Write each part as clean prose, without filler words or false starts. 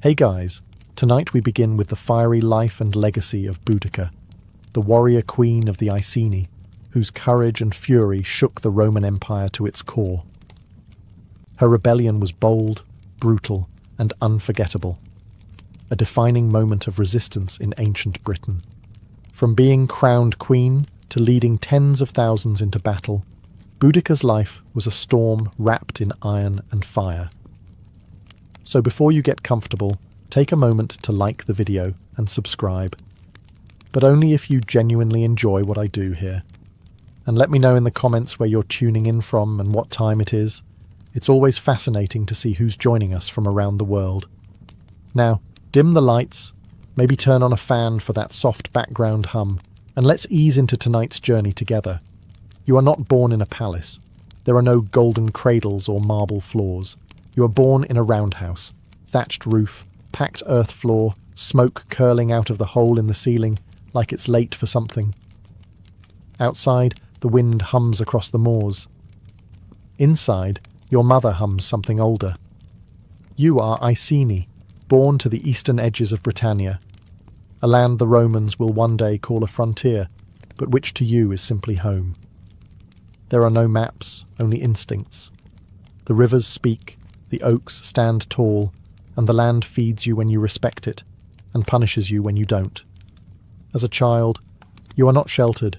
Hey guys, tonight we begin with the fiery life and legacy of Boudica, the warrior queen of the Iceni, whose courage and fury shook the Roman Empire to its core. Her rebellion was bold, brutal, and unforgettable, a defining moment of resistance in ancient Britain. From being crowned queen to leading tens of thousands into battle, Boudica's life was a storm wrapped in iron and fire. So before you get comfortable, take a moment to like the video and subscribe. But only if you genuinely enjoy what I do here. And let me know in the comments where you're tuning in from and what time it is. It's always fascinating to see who's joining us from around the world. Now, dim the lights, maybe turn on a fan for that soft background hum, and let's ease into tonight's journey together. You are not born in a palace. There are no golden cradles or marble floors. You are born in a roundhouse, thatched roof, packed earth floor, smoke curling out of the hole in the ceiling like it's late for something. Outside, the wind hums across the moors. Inside, your mother hums something older. You are Iceni, born to the eastern edges of Britannia, a land the Romans will one day call a frontier, but which to you is simply home. There are no maps, only instincts. The rivers speak, the oaks stand tall, and the land feeds you when you respect it, and punishes you when you don't. As a child, you are not sheltered.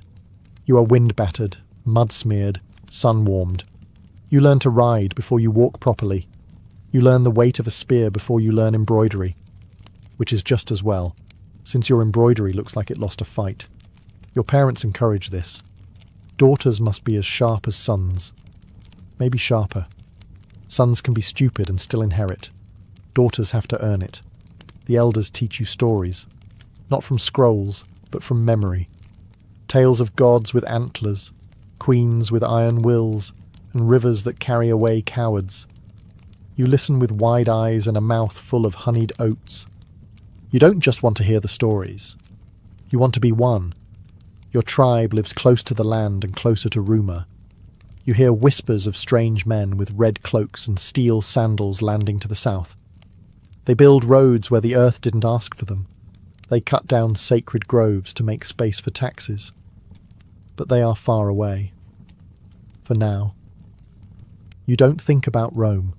You are wind-battered, mud-smeared, sun-warmed. You learn to ride before you walk properly. You learn the weight of a spear before you learn embroidery, which is just as well, since your embroidery looks like it lost a fight. Your parents encourage this. Daughters must be as sharp as sons, maybe sharper. Sons can be stupid and still inherit. Daughters have to earn it. The elders teach you stories, not from scrolls, but from memory. Tales of gods with antlers, queens with iron wills, and rivers that carry away cowards. You listen with wide eyes and a mouth full of honeyed oats. You don't just want to hear the stories. You want to be one. Your tribe lives close to the land and closer to rumour. You hear whispers of strange men with red cloaks and steel sandals landing to the south. They build roads where the earth didn't ask for them. They cut down sacred groves to make space for taxes. But they are far away. For now. You don't think about Rome.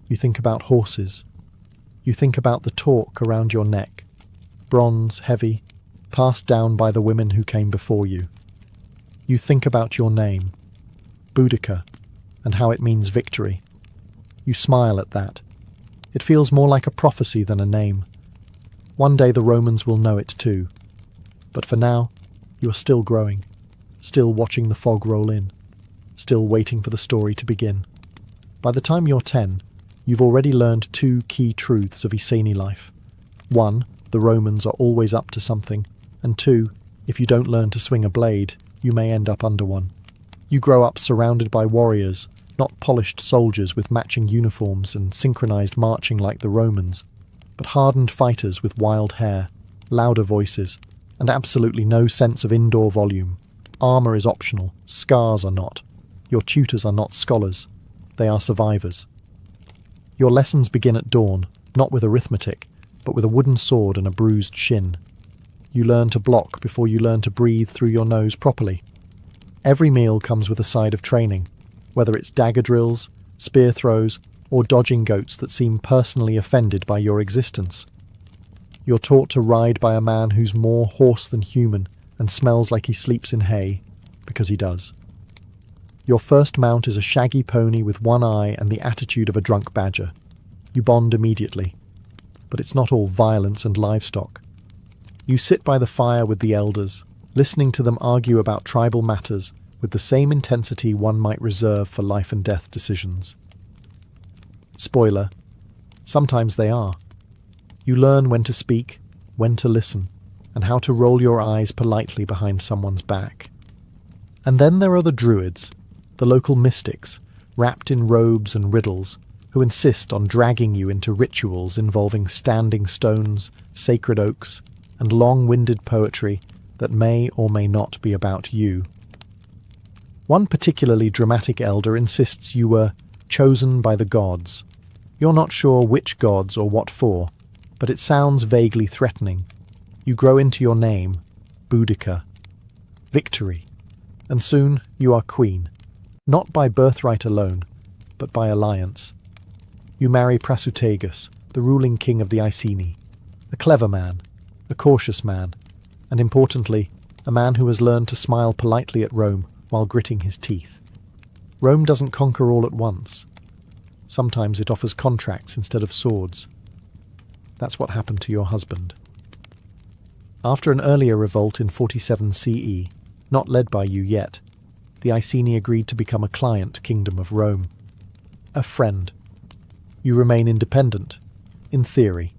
You think about horses. You think about the talk around your neck, bronze, heavy, passed down by the women who came before you. You think about your name, Boudica, and how it means victory. You smile at that. It feels more like a prophecy than a name. One day the Romans will know it too. But for now, you are still growing, still watching the fog roll in, still waiting for the story to begin. By the time you're 10, you've already learned two key truths of Iceni life. One, the Romans are always up to something, and two, if you don't learn to swing a blade, you may end up under one. You grow up surrounded by warriors, not polished soldiers with matching uniforms and synchronized marching like the Romans, but hardened fighters with wild hair, louder voices, and absolutely no sense of indoor volume. Armor is optional, scars are not. Your tutors are not scholars, they are survivors. Your lessons begin at dawn, not with arithmetic, but with a wooden sword and a bruised shin. You learn to block before you learn to breathe through your nose properly. Every meal comes with a side of training, whether it's dagger drills, spear throws, or dodging goats that seem personally offended by your existence. You're taught to ride by a man who's more horse than human and smells like he sleeps in hay, because he does. Your first mount is a shaggy pony with one eye and the attitude of a drunk badger. You bond immediately. But it's not all violence and livestock. You sit by the fire with the elders, listening to them argue about tribal matters with the same intensity one might reserve for life and death decisions. Spoiler, sometimes they are. You learn when to speak, when to listen, and how to roll your eyes politely behind someone's back. And then there are the druids, the local mystics, wrapped in robes and riddles, who insist on dragging you into rituals involving standing stones, sacred oaks, and long-winded poetry that may or may not be about you. One particularly dramatic elder insists you were chosen by the gods. You're not sure which gods or what for, but it sounds vaguely threatening. You grow into your name, Boudica, victory, and soon you are queen, not by birthright alone, but by alliance. You marry Prasutagus, the ruling king of the Iceni, a clever man, a cautious man, and importantly, a man who has learned to smile politely at Rome while gritting his teeth. Rome doesn't conquer all at once. Sometimes it offers contracts instead of swords. That's what happened to your husband. After an earlier revolt in 47 CE, not led by you yet, the Iceni agreed to become a client kingdom of Rome. A friend. You remain independent, in theory.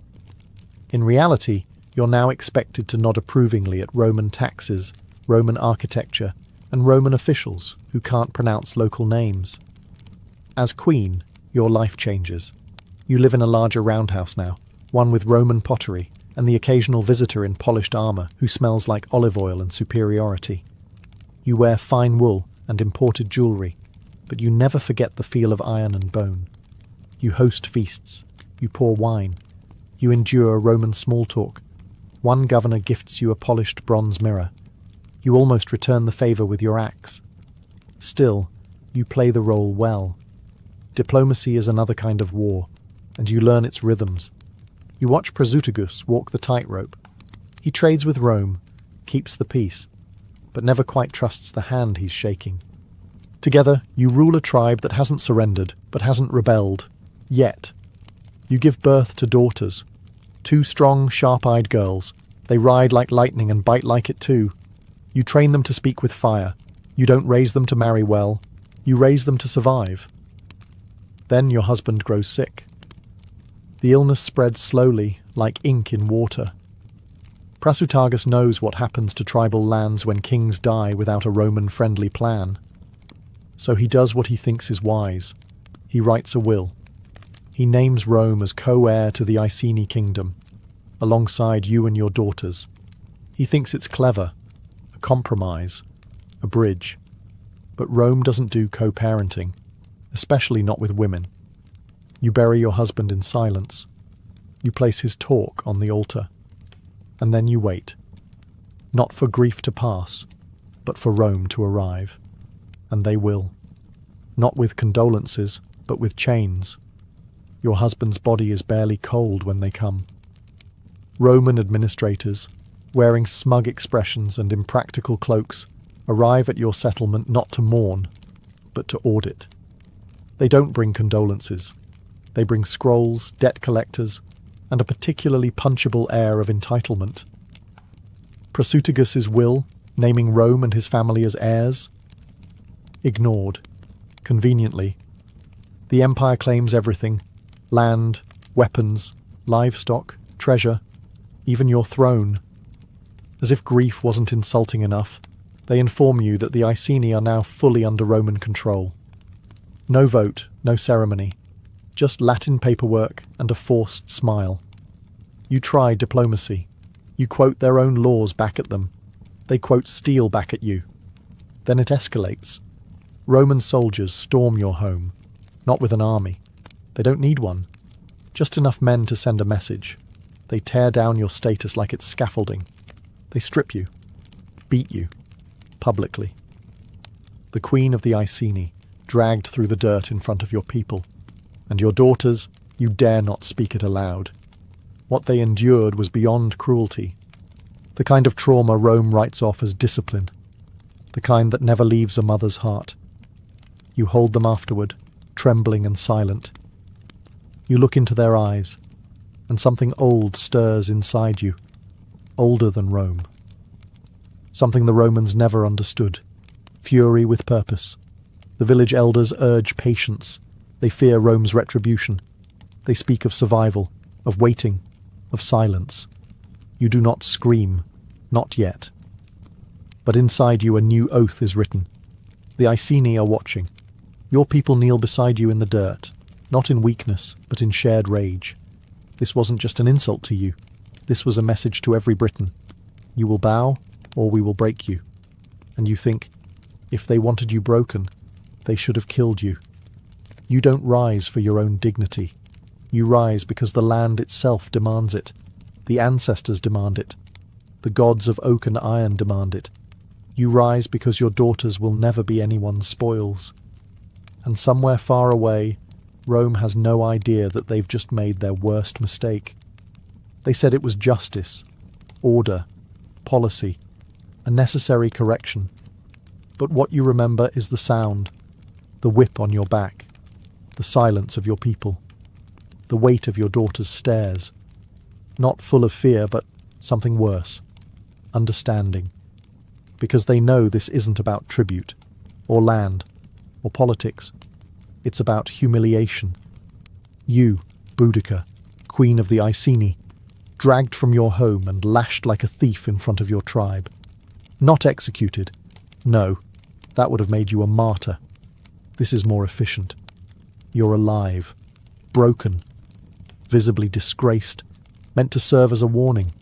In reality, you're now expected to nod approvingly at Roman taxes, Roman architecture, and Roman officials who can't pronounce local names. As queen, your life changes. You live in a larger roundhouse now, one with Roman pottery, and the occasional visitor in polished armour who smells like olive oil and superiority. You wear fine wool and imported jewellery, but you never forget the feel of iron and bone. You host feasts, you pour wine, you endure Roman small talk. One governor gifts you a polished bronze mirror. You almost return the favour with your axe. Still, you play the role well. Diplomacy is another kind of war, and you learn its rhythms. You watch Prasutagus walk the tightrope. He trades with Rome, keeps the peace, but never quite trusts the hand he's shaking. Together, you rule a tribe that hasn't surrendered, but hasn't rebelled. Yet. You give birth to daughters. 2 strong, sharp-eyed girls. They ride like lightning and bite like it too. You train them to speak with fire. You don't raise them to marry well. You raise them to survive. Then your husband grows sick. The illness spreads slowly, like ink in water. Prasutagus knows what happens to tribal lands when kings die without a Roman-friendly plan. So he does what he thinks is wise. He writes a will. He names Rome as co-heir to the Iceni kingdom, alongside you and your daughters. He thinks it's clever, a compromise, a bridge. But Rome doesn't do co-parenting, especially not with women. You bury your husband in silence. You place his talk on the altar. And then you wait. Not for grief to pass, but for Rome to arrive. And they will. Not with condolences, but with chains. Your husband's body is barely cold when they come. Roman administrators, wearing smug expressions and impractical cloaks, arrive at your settlement not to mourn, but to audit. They don't bring condolences. They bring scrolls, debt collectors, and a particularly punchable air of entitlement. Prasutagus' will, naming Rome and his family as heirs? Ignored. Conveniently. The empire claims everything: land, weapons, livestock, treasure, even your throne. As if grief wasn't insulting enough, they inform you that the Iceni are now fully under Roman control. No vote, no ceremony, just Latin paperwork and a forced smile. You try diplomacy. You quote their own laws back at them. They quote steel back at you. Then it escalates. Roman soldiers storm your home, not with an army. They don't need one. Just enough men to send a message. They tear down your status like it's scaffolding. They strip you, beat you, publicly. The queen of the Iceni, dragged through the dirt in front of your people. And your daughters, you dare not speak it aloud. What they endured was beyond cruelty. The kind of trauma Rome writes off as discipline. The kind that never leaves a mother's heart. You hold them afterward, trembling and silent. You look into their eyes, and something old stirs inside you, older than Rome. Something the Romans never understood. Fury with purpose. The village elders urge patience. They fear Rome's retribution. They speak of survival, of waiting, of silence. You do not scream, not yet. But inside you a new oath is written. The Iceni are watching. Your people kneel beside you in the dirt, not in weakness, but in shared rage. This wasn't just an insult to you. This was a message to every Briton. You will bow, or we will break you. And you think, if they wanted you broken, they should have killed you. You don't rise for your own dignity. You rise because the land itself demands it. The ancestors demand it. The gods of oak and iron demand it. You rise because your daughters will never be anyone's spoils. And somewhere far away, Rome has no idea that they've just made their worst mistake. They said it was justice, order, policy, a necessary correction. But what you remember is the sound, the whip on your back, the silence of your people, the weight of your daughter's stares. Not full of fear, but something worse, understanding. Because they know this isn't about tribute, or land, or politics. It's about humiliation. You, Boudica, queen of the Iceni, dragged from your home and lashed like a thief in front of your tribe. Not executed. No, that would have made you a martyr. This is more efficient. You're alive, broken, visibly disgraced, meant to serve as a warning.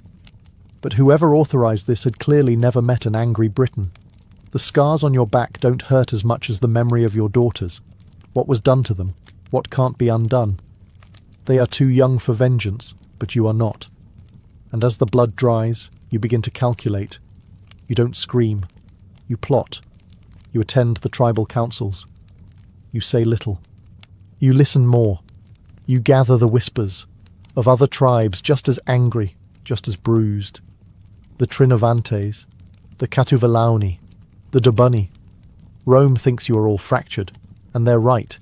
But whoever authorized this had clearly never met an angry Briton. The scars on your back don't hurt as much as the memory of your daughters, what was done to them, what can't be undone. They are too young for vengeance, but you are not. And as the blood dries, you begin to calculate. You don't scream. You plot. You attend the tribal councils. You say little. You listen more. You gather the whispers of other tribes just as angry, just as bruised. The Trinovantes, the Catuvalauni, the Dobunni. Rome thinks you are all fractured, and they're right,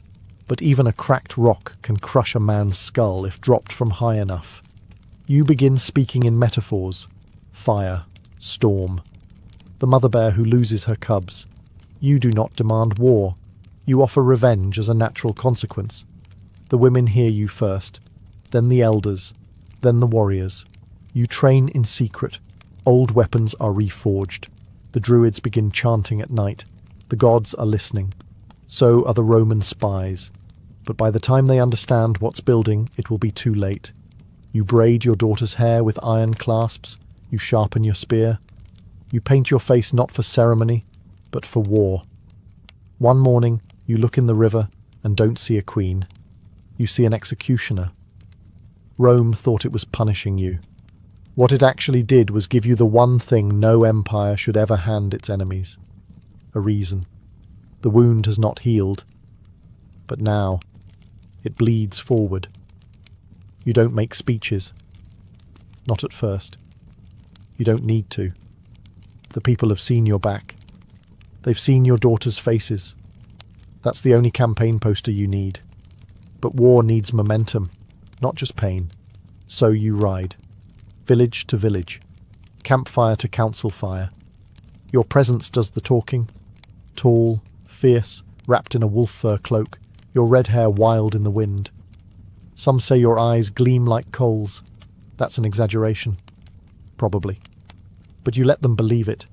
but even a cracked rock can crush a man's skull if dropped from high enough. You begin speaking in metaphors. Fire, storm. The mother bear who loses her cubs. You do not demand war. You offer revenge as a natural consequence. The women hear you first, then the elders, then the warriors. You train in secret. Old weapons are reforged. The druids begin chanting at night. The gods are listening. So are the Roman spies. But by the time they understand what's building, it will be too late. You braid your daughter's hair with iron clasps. You sharpen your spear. You paint your face not for ceremony, but for war. One morning, you look in the river and don't see a queen. You see an executioner. Rome thought it was punishing you. What it actually did was give you the one thing no empire should ever hand its enemies. A reason. The wound has not healed. But now, it bleeds forward. You don't make speeches. Not at first. You don't need to. The people have seen your back. They've seen your daughters' faces. That's the only campaign poster you need. But war needs momentum, not just pain. So you ride. Village to village. Campfire to council fire. Your presence does the talking. Tall, fierce, wrapped in a wolf fur cloak, your red hair wild in the wind. Some say your eyes gleam like coals. That's an exaggeration. Probably. But you let them believe it.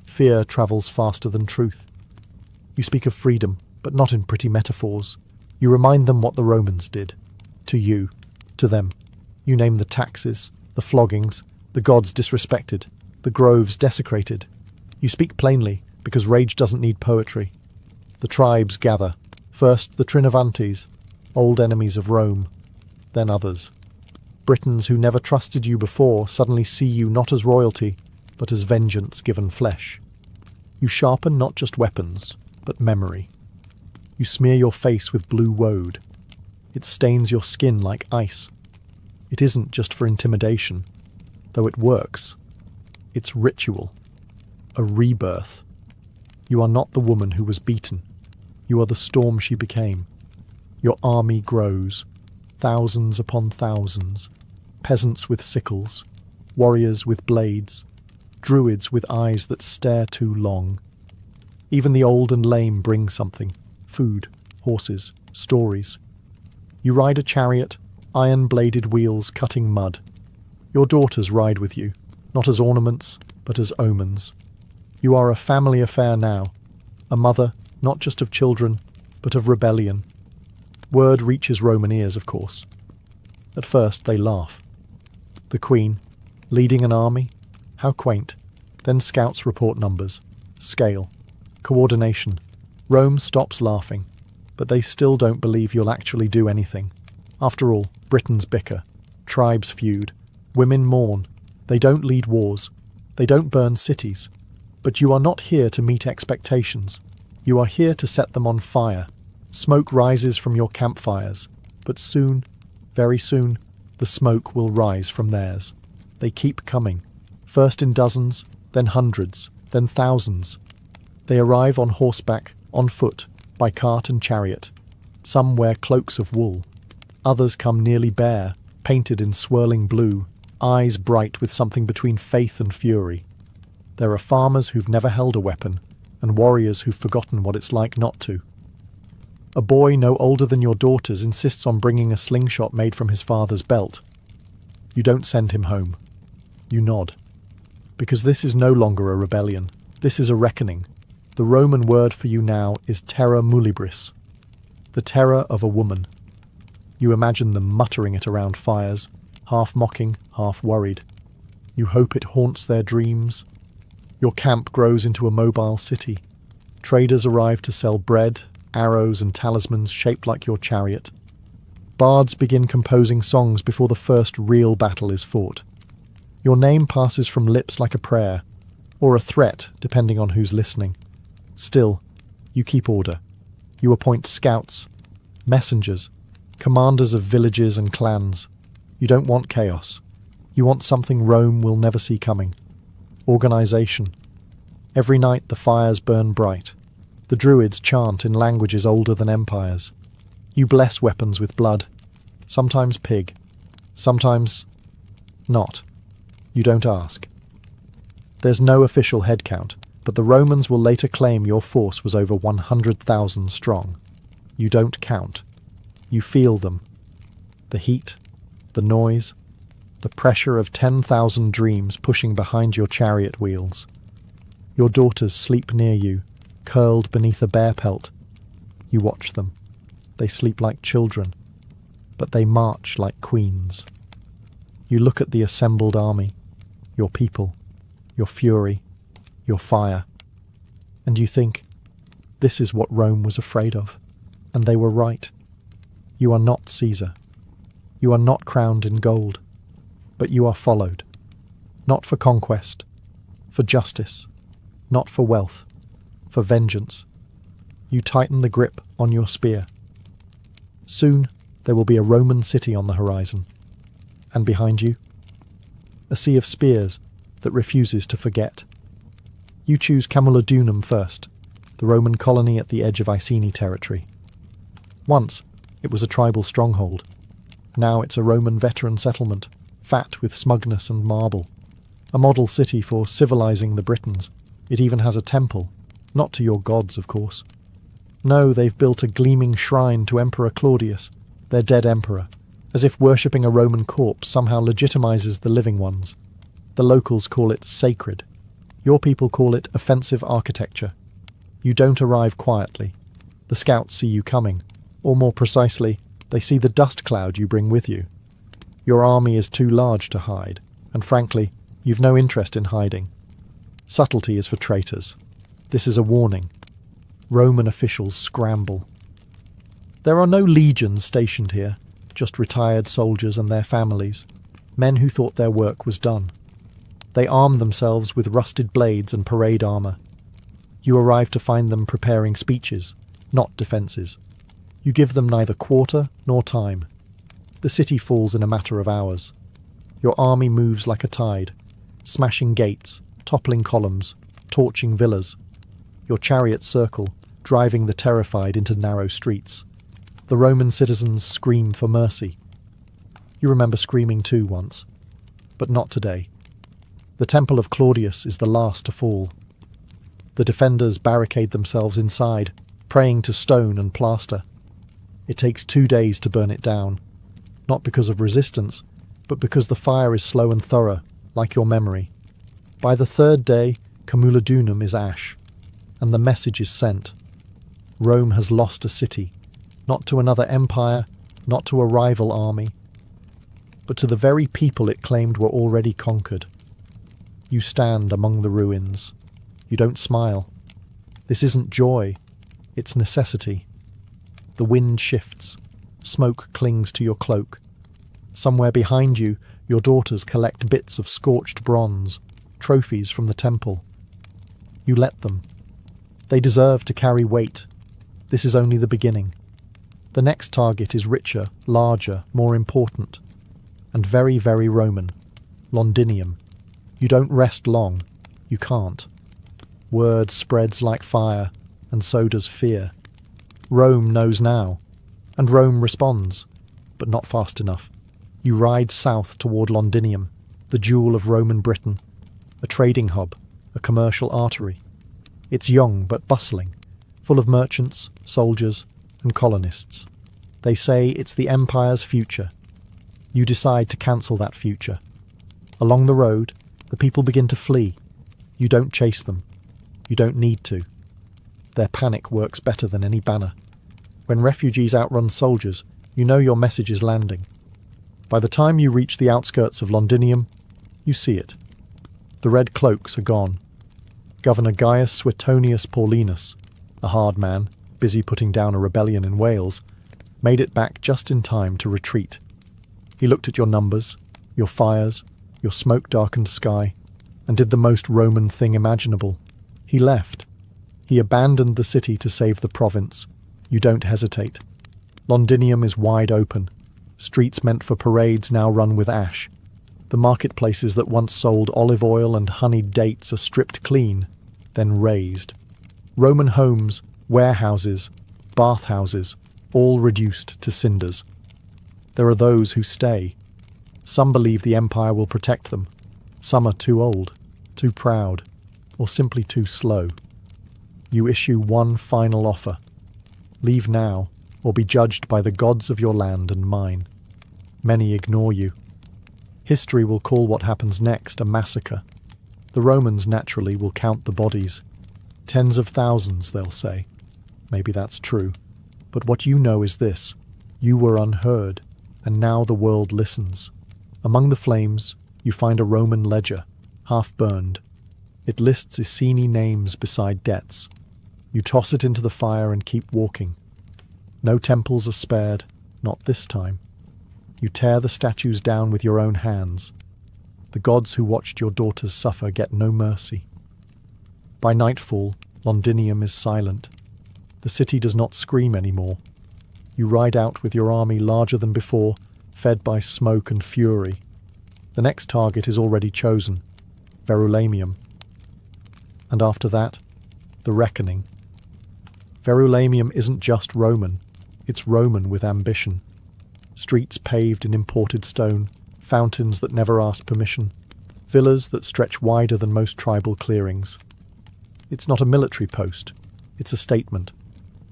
Fear travels faster than truth. You speak of freedom, but not in pretty metaphors. You remind them what the Romans did. To you. To them. You name the taxes, the floggings, the gods disrespected, the groves desecrated. You speak plainly, because rage doesn't need poetry. The tribes gather. First the Trinovantes, old enemies of Rome, then others. Britons who never trusted you before suddenly see you not as royalty, but as vengeance given flesh. You sharpen not just weapons, but memory. You smear your face with blue woad. It stains your skin like ice. It isn't just for intimidation, though it works. It's ritual. A rebirth. You are not the woman who was beaten. You are the storm she became. Your army grows, thousands upon thousands, peasants with sickles, warriors with blades, druids with eyes that stare too long. Even the old and lame bring something, food, horses, stories. You ride a chariot, iron-bladed wheels cutting mud. Your daughters ride with you, not as ornaments, but as omens. You are a family affair now, a mother, not just of children, but of rebellion. Word reaches Roman ears, of course. At first they laugh. The Queen, leading an army? How quaint. Then scouts report numbers, scale, coordination. Rome stops laughing, but they still don't believe you'll actually do anything. After all, Britons bicker. Tribes feud. Women mourn. They don't lead wars. They don't burn cities. But you are not here to meet expectations. You are here to set them on fire. Smoke rises from your campfires. But soon, very soon, the smoke will rise from theirs. They keep coming. First in dozens, then hundreds, then thousands. They arrive on horseback, on foot, by cart and chariot. Some wear cloaks of wool. Others come nearly bare, painted in swirling blue, eyes bright with something between faith and fury. There are farmers who've never held a weapon, and warriors who've forgotten what it's like not to. A boy no older than your daughters insists on bringing a slingshot made from his father's belt. You don't send him home. You nod. Because this is no longer a rebellion. This is a reckoning. The Roman word for you now is terra muliebris, the terror of a woman. You imagine them muttering it around fires, half mocking, half worried. You hope it haunts their dreams. Your camp grows into a mobile city. Traders arrive to sell bread, arrows and talismans shaped like your chariot. Bards begin composing songs before the first real battle is fought. Your name passes from lips like a prayer, or a threat, depending on who's listening. Still, you keep order. You appoint scouts, messengers, commanders of villages and clans. You don't want chaos. You want something Rome will never see coming. Organization. Every night the fires burn bright. The druids chant in languages older than empires. You bless weapons with blood. Sometimes pig. Sometimes not. You don't ask. There's no official head count, but the Romans will later claim your force was over 100,000 strong. You don't count. You feel them. The heat, the noise, the pressure of 10,000 dreams pushing behind your chariot wheels. Your daughters sleep near you, curled beneath a bear pelt. You watch them. They sleep like children, but they march like queens. You look at the assembled army, your people, your fury, your fire, and you think, this is what Rome was afraid of, and they were right. You are not Caesar. You are not crowned in gold, but you are followed, not for conquest, for justice, not for wealth, for vengeance. You tighten the grip on your spear. Soon there will be a Roman city on the horizon, and behind you, a sea of spears that refuses to forget. You choose Camulodunum first, the Roman colony at the edge of Iceni territory. Once, it was a tribal stronghold. Now it's a Roman veteran settlement, fat with smugness and marble. A model city for civilizing the Britons. It even has a temple, not to your gods, of course. No, they've built a gleaming shrine to Emperor Claudius, their dead emperor, as if worshipping a Roman corpse somehow legitimizes the living ones. The locals call it sacred. Your people call it offensive architecture. You don't arrive quietly. The scouts see you coming, or more precisely, they see the dust cloud you bring with you. Your army is too large to hide, and frankly, you've no interest in hiding. Subtlety is for traitors. This is a warning. Roman officials scramble. There are no legions stationed here, just retired soldiers and their families, men who thought their work was done. They arm themselves with rusted blades and parade armour. You arrive to find them preparing speeches, not defences. You give them neither quarter nor time. The city falls in a matter of hours. Your army moves like a tide, smashing gates, toppling columns, torching villas. Your chariots circle, driving the terrified into narrow streets. The Roman citizens scream for mercy. You remember screaming too once, but not today. The temple of Claudius is the last to fall. The defenders barricade themselves inside, praying to stone and plaster. It takes 2 days to burn it down, not because of resistance, but because the fire is slow and thorough, like your memory. By the 3rd day, Camulodunum is ash, and the message is sent. Rome has lost a city, not to another empire, not to a rival army, but to the very people it claimed were already conquered. You stand among the ruins. You don't smile. This isn't joy, it's necessity. The wind shifts. Smoke clings to your cloak. Somewhere behind you, your daughters collect bits of scorched bronze, trophies from the temple. You let them. They deserve to carry weight. This is only the beginning. The next target is richer, larger, more important, and very, very Roman. Londinium. You don't rest long. You can't. Word spreads like fire, and so does fear. Rome knows now, and Rome responds, but not fast enough. You ride south toward Londinium, the jewel of Roman Britain, a trading hub, a commercial artery. It's young but bustling, full of merchants, soldiers, and colonists. They say it's the empire's future. You decide to cancel that future. Along the road, the people begin to flee. You don't chase them. You don't need to. Their panic works better than any banner. When refugees outrun soldiers, you know your message is landing. By the time you reach the outskirts of Londinium, you see it. The red cloaks are gone. Governor Gaius Suetonius Paulinus, a hard man, busy putting down a rebellion in Wales, made it back just in time to retreat. He looked at your numbers, your fires, your smoke-darkened sky, and did the most Roman thing imaginable. He left. He abandoned the city to save the province. You don't hesitate. Londinium is wide open. Streets meant for parades now run with ash. The marketplaces that once sold olive oil and honeyed dates are stripped clean, then razed. Roman homes, warehouses, bathhouses, all reduced to cinders. There are those who stay. Some believe the empire will protect them. Some are too old, too proud, or simply too slow. You issue one final offer. Leave now, or be judged by the gods of your land and mine. Many ignore you. History will call what happens next a massacre. The Romans naturally will count the bodies. Tens of thousands, they'll say. Maybe that's true. But what you know is this. You were unheard, and now the world listens. Among the flames, you find a Roman ledger, half burned. It lists Iceni names beside debts. You toss it into the fire and keep walking. No temples are spared, not this time. You tear the statues down with your own hands. The gods who watched your daughters suffer get no mercy. By nightfall, Londinium is silent. The city does not scream anymore. You ride out with your army larger than before, fed by smoke and fury. The next target is already chosen, Verulamium. And after that, the reckoning. Verulamium isn't just Roman, it's Roman with ambition. Streets paved in imported stone, fountains that never asked permission, villas that stretch wider than most tribal clearings. It's not a military post, it's a statement,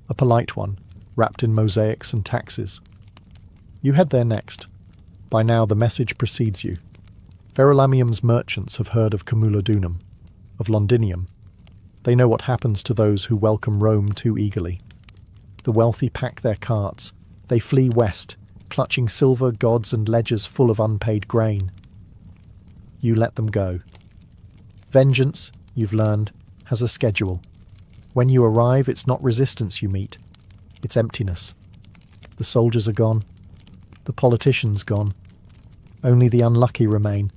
a polite one, wrapped in mosaics and taxes. You head there next. By now the message precedes you. Verulamium's merchants have heard of Camulodunum, of Londinium. They know what happens to those who welcome Rome too eagerly. The wealthy pack their carts. They flee west, clutching silver gods and ledgers full of unpaid grain. You let them go. Vengeance, you've learned, has a schedule. When you arrive, it's not resistance you meet. It's emptiness. The soldiers are gone. The politicians gone. Only the unlucky remain,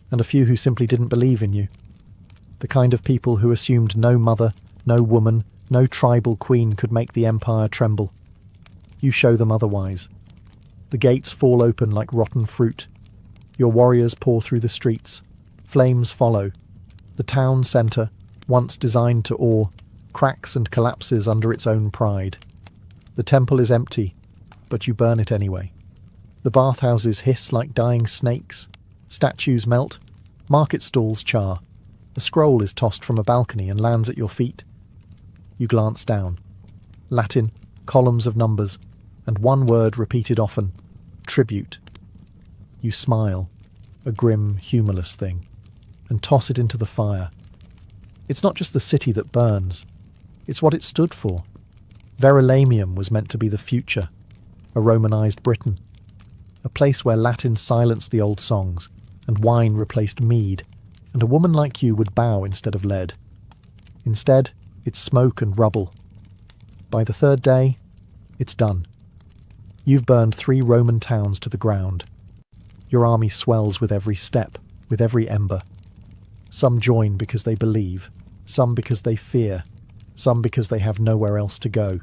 and a few who simply didn't believe in you. The kind of people who assumed no mother, no woman, no tribal queen could make the empire tremble. You show them otherwise. The gates fall open like rotten fruit. Your warriors pour through the streets. Flames follow. The town centre, once designed to awe, cracks and collapses under its own pride. The temple is empty, but you burn it anyway. The bathhouses hiss like dying snakes. Statues melt. Market stalls char. A scroll is tossed from a balcony and lands at your feet. You glance down. Latin, columns of numbers, and one word repeated often. Tribute. You smile, a grim, humourless thing, and toss it into the fire. It's not just the city that burns. It's what it stood for. Verulamium was meant to be the future, a Romanised Britain, a place where Latin silenced the old songs, and wine replaced mead, and a woman like you would bow instead of lead. Instead, it's smoke and rubble. By the third day, it's done. You've burned 3 Roman towns to the ground. Your army swells with every step, with every ember. Some join because they believe, some because they fear, some because they have nowhere else to go.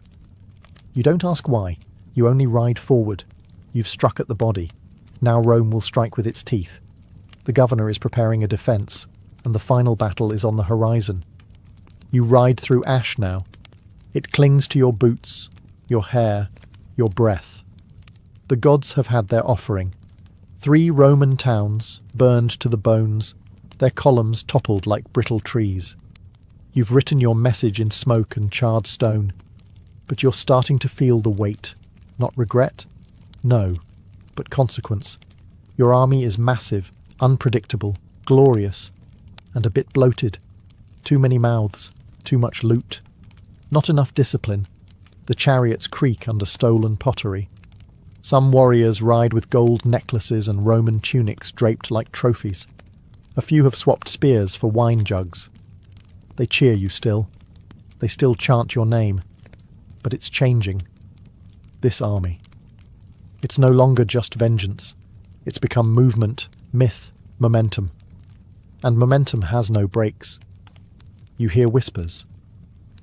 You don't ask why, you only ride forward. You've struck at the body. Now Rome will strike with its teeth. The governor is preparing a defence, and the final battle is on the horizon. You ride through ash now. It clings to your boots, your hair, your breath. The gods have had their offering. 3 Roman towns, burned to the bones, their columns toppled like brittle trees. You've written your message in smoke and charred stone, but you're starting to feel the weight. Not regret? No, but consequence. Your army is massive, unpredictable, glorious, and a bit bloated. Too many mouths, too much loot. Not enough discipline. The chariots creak under stolen pottery. Some warriors ride with gold necklaces and Roman tunics draped like trophies. A few have swapped spears for wine jugs. They cheer you still. They still chant your name. But it's changing. This army. It's no longer just vengeance. It's become movement, myth, momentum. And momentum has no brakes. You hear whispers.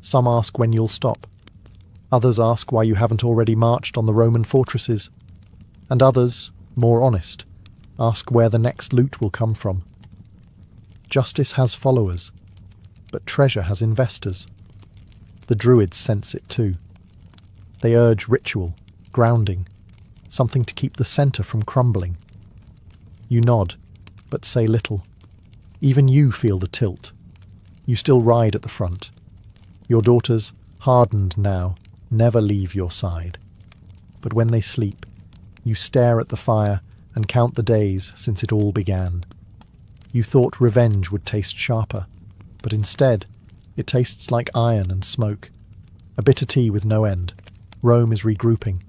Some ask when you'll stop. Others ask why you haven't already marched on the Roman fortresses. And others, more honest, ask where the next loot will come from. Justice has followers, but treasure has investors. The Druids sense it too. They urge ritual, grounding, something to keep the centre from crumbling. You nod, but say little. Even you feel the tilt. You still ride at the front. Your daughters, hardened now, never leave your side. But when they sleep, you stare at the fire and count the days since it all began. You thought revenge would taste sharper, but instead, it tastes like iron and smoke. A bitter tea with no end. Rome is regrouping.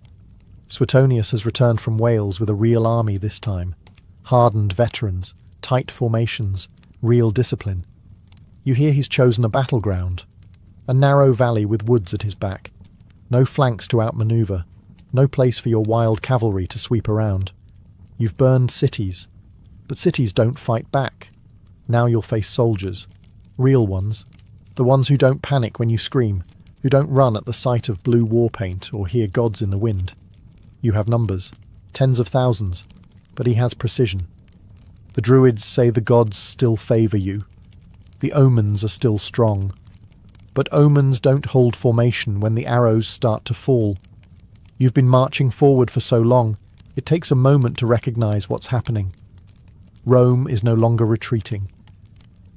Suetonius has returned from Wales with a real army this time. Hardened veterans, tight formations, real discipline. You hear he's chosen a battleground. A narrow valley with woods at his back. No flanks to outmaneuver. No place for your wild cavalry to sweep around. You've burned cities, but cities don't fight back. Now you'll face soldiers. Real ones. The ones who don't panic when you scream, who don't run at the sight of blue war paint or hear gods in the wind. You have numbers, tens of thousands, but he has precision. The Druids say the gods still favour you. The omens are still strong. But omens don't hold formation when the arrows start to fall. You've been marching forward for so long, it takes a moment to recognise what's happening. Rome is no longer retreating.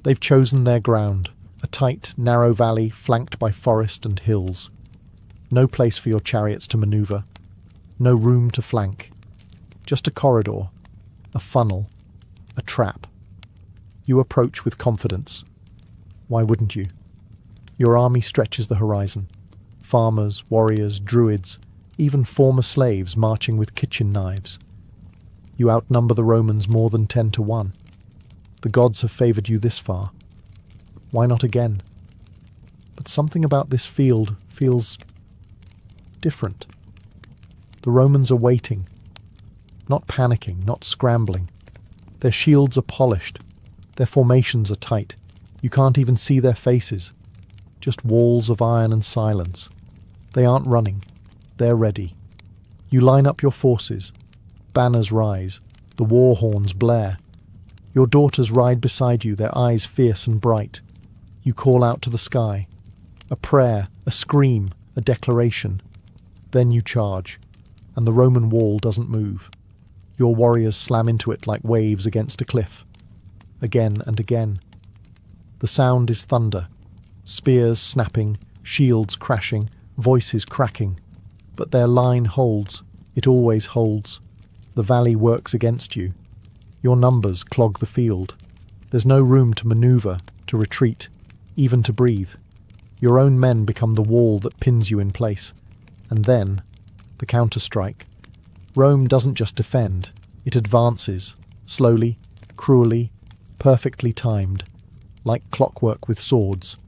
They've chosen their ground, a tight, narrow valley flanked by forest and hills. No place for your chariots to manoeuvre. No room to flank. Just a corridor, a funnel, a trap. You approach with confidence. Why wouldn't you? Your army stretches the horizon. Farmers, warriors, druids, even former slaves marching with kitchen knives. You outnumber the Romans more than 10 to 1. The gods have favoured you this far. Why not again? But something about this field feels different. The Romans are waiting, not panicking, not scrambling. Their shields are polished. Their formations are tight. You can't even see their faces. Just walls of iron and silence. They aren't running. They're ready. You line up your forces. Banners rise. The war horns blare. Your daughters ride beside you, their eyes fierce and bright. You call out to the sky. A prayer, a scream, a declaration. Then you charge, and the Roman wall doesn't move. Your warriors slam into it like waves against a cliff. Again and again. The sound is thunder. Spears snapping, shields crashing, voices cracking. But their line holds. It always holds. The valley works against you. Your numbers clog the field. There's no room to manoeuvre, to retreat, even to breathe. Your own men become the wall that pins you in place. And then, the counterstrike. Rome doesn't just defend, it advances, slowly, cruelly, perfectly timed, like clockwork with swords.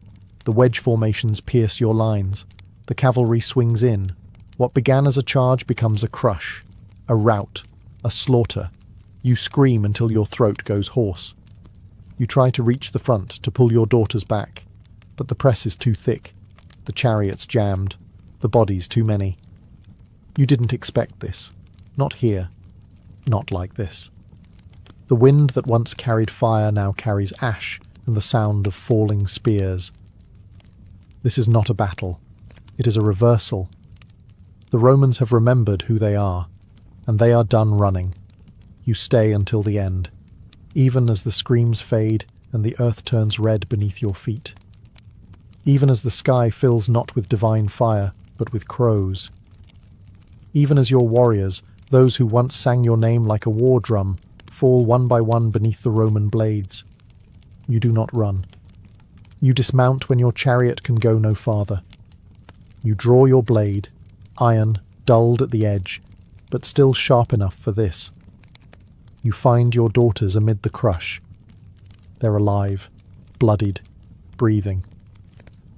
The wedge formations pierce your lines. The cavalry swings in. What began as a charge becomes a crush, a rout, a slaughter. You scream until your throat goes hoarse. You try to reach the front to pull your daughters back, but the press is too thick, the chariot's jammed, the bodies too many. You didn't expect this. Not here. Not like this. The wind that once carried fire now carries ash and the sound of falling spears. This is not a battle. It is a reversal. The Romans have remembered who they are, and they are done running. You stay until the end, even as the screams fade and the earth turns red beneath your feet. Even as the sky fills not with divine fire, but with crows. Even as your warriors, those who once sang your name like a war drum, fall one by one beneath the Roman blades. You do not run. You dismount when your chariot can go no farther. You draw your blade, iron, dulled at the edge, but still sharp enough for this. You find your daughters amid the crush. They're alive, bloodied, breathing.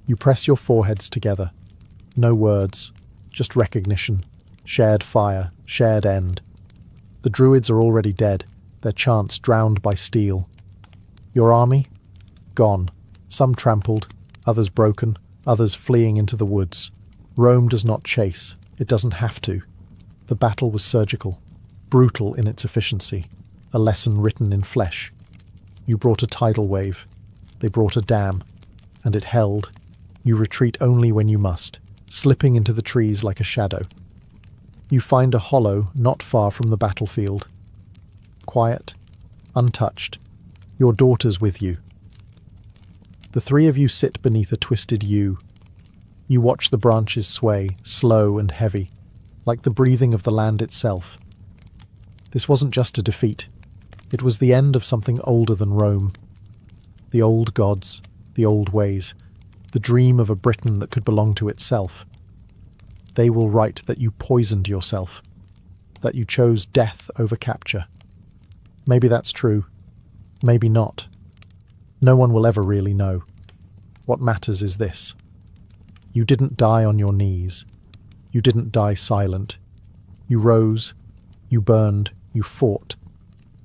You press your foreheads together. No words, just recognition, shared fire, shared end. The Druids are already dead, their chants drowned by steel. Your army? Gone. Some trampled, others broken, others fleeing into the woods. Rome does not chase. It doesn't have to. The battle was surgical, brutal in its efficiency, a lesson written in flesh. You brought a tidal wave. They brought a dam, and it held. You retreat only when you must, slipping into the trees like a shadow. You find a hollow not far from the battlefield. Quiet, untouched, your daughters with you. The three of you sit beneath a twisted yew. You watch the branches sway, slow and heavy, like the breathing of the land itself. This wasn't just a defeat. It was the end of something older than Rome. The old gods, the old ways, the dream of a Britain that could belong to itself. They will write that you poisoned yourself, that you chose death over capture. Maybe that's true. Maybe not. No one will ever really know. What matters is this. You didn't die on your knees. You didn't die silent. You rose, you burned, you fought.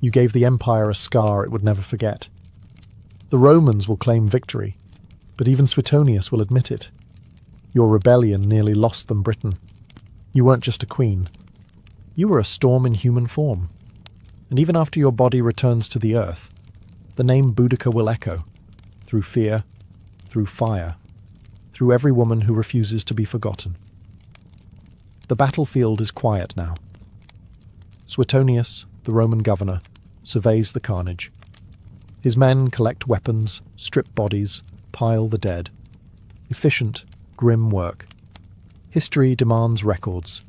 You gave the empire a scar it would never forget. The Romans will claim victory, but even Suetonius will admit it. Your rebellion nearly lost them Britain. You weren't just a queen. You were a storm in human form. And even after your body returns to the earth, the name Boudica will echo, through fear, through fire, through every woman who refuses to be forgotten. The battlefield is quiet now. Suetonius, the Roman governor, surveys the carnage. His men collect weapons, strip bodies, pile the dead. Efficient, grim work. History demands records.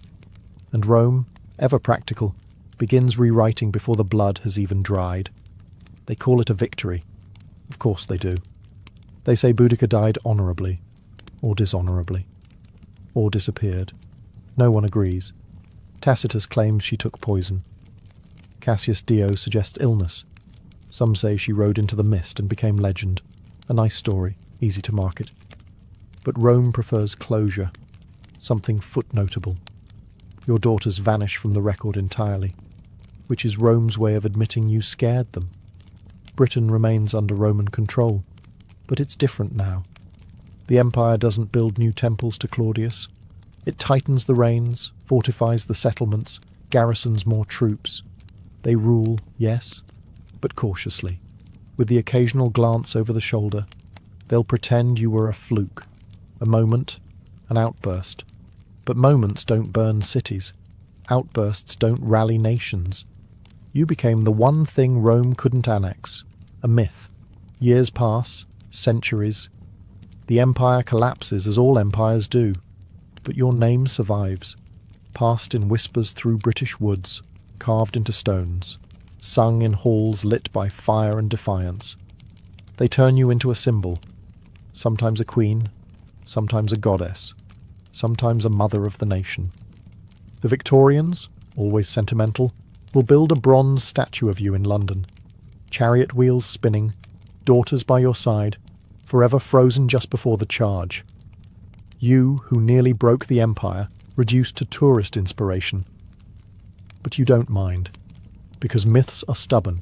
And Rome, ever practical, begins rewriting before the blood has even dried. They call it a victory. Of course they do. They say Boudica died honourably, or dishonourably, or disappeared. No one agrees. Tacitus claims she took poison. Cassius Dio suggests illness. Some say she rode into the mist and became legend. A nice story, easy to market. But Rome prefers closure, something footnotable. Your daughters vanish from the record entirely, which is Rome's way of admitting you scared them. Britain remains under Roman control, but it's different now. The empire doesn't build new temples to Claudius. It tightens the reins, fortifies the settlements, garrisons more troops. They rule, yes, but cautiously. With the occasional glance over the shoulder, they'll pretend you were a fluke, a moment, an outburst. But moments don't burn cities. Outbursts don't rally nations. You became the one thing Rome couldn't annex, a myth. Years pass, centuries. The empire collapses as all empires do, but your name survives, passed in whispers through British woods, carved into stones, sung in halls lit by fire and defiance. They turn you into a symbol, sometimes a queen, sometimes a goddess, sometimes a mother of the nation. The Victorians, always sentimental, will build a bronze statue of you in London. Chariot wheels spinning, daughters by your side, forever frozen just before the charge. You, who nearly broke the empire, reduced to tourist inspiration. But you don't mind. because myths are stubborn,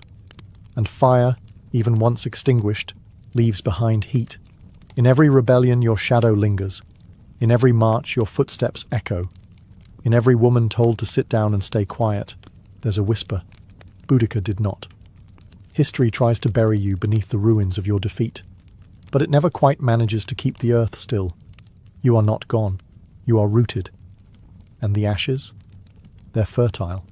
and fire, even once extinguished, leaves behind heat. In every rebellion your shadow lingers. In every march your footsteps echo. In every woman told to sit down and stay quiet, there's a whisper. Boudica did not. History tries to bury you beneath the ruins of your defeat, but it never quite manages to keep the earth still. You are not gone. You are rooted. And the ashes? They're fertile.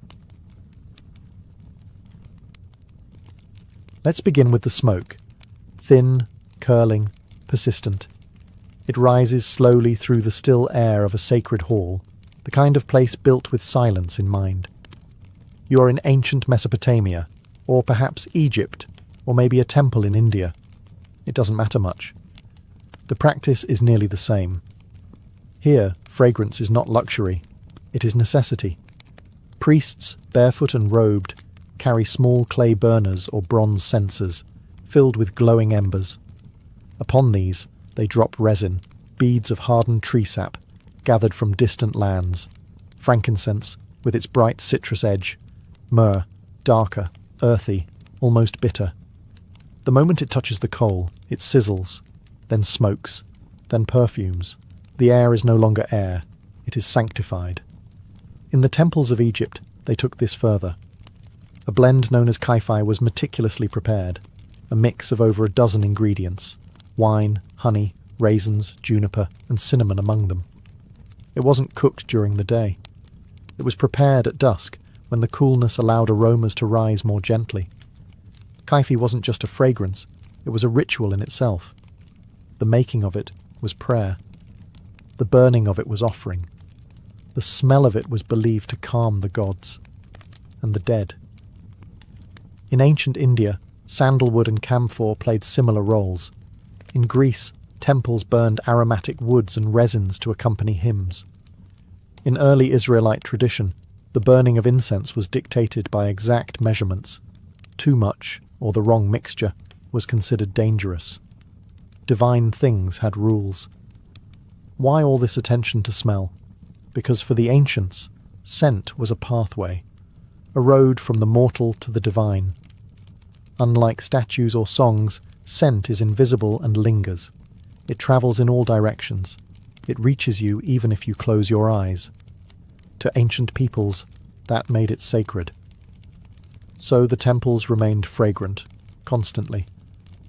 Let's begin with the smoke. Thin, curling, persistent. It rises slowly through the still air of a sacred hall, the kind of place built with silence in mind. You are in ancient Mesopotamia, or perhaps Egypt, or maybe a temple in India. It doesn't matter much. The practice is nearly the same. Here, fragrance is not luxury, it is necessity. Priests, barefoot and robed, carry small clay burners or bronze censers, filled with glowing embers. Upon these, they drop resin, beads of hardened tree sap, gathered from distant lands, frankincense, with its bright citrus edge, myrrh, darker, earthy, almost bitter. The moment it touches the coal, it sizzles, then smokes, then perfumes. The air is no longer air, it is sanctified. In the temples of Egypt, they took this further. A blend known as kaifi was meticulously prepared, a mix of over a dozen ingredients, wine, honey, raisins, juniper, and cinnamon among them. It wasn't cooked during the day. It was prepared at dusk, when the coolness allowed aromas to rise more gently. Kaifi wasn't just a fragrance, it was a ritual in itself. The making of it was prayer. The burning of it was offering. The smell of it was believed to calm the gods and the dead. In ancient India, sandalwood and camphor played similar roles. In Greece, temples burned aromatic woods and resins to accompany hymns. In early Israelite tradition, the burning of incense was dictated by exact measurements. Too much, or the wrong mixture, was considered dangerous. Divine things had rules. Why all this attention to smell? Because for the ancients, scent was a pathway, a road from the mortal to the divine. Unlike statues or songs, scent is invisible and lingers. It travels in all directions. It reaches you even if you close your eyes. To ancient peoples, that made it sacred. So the temples remained fragrant, constantly,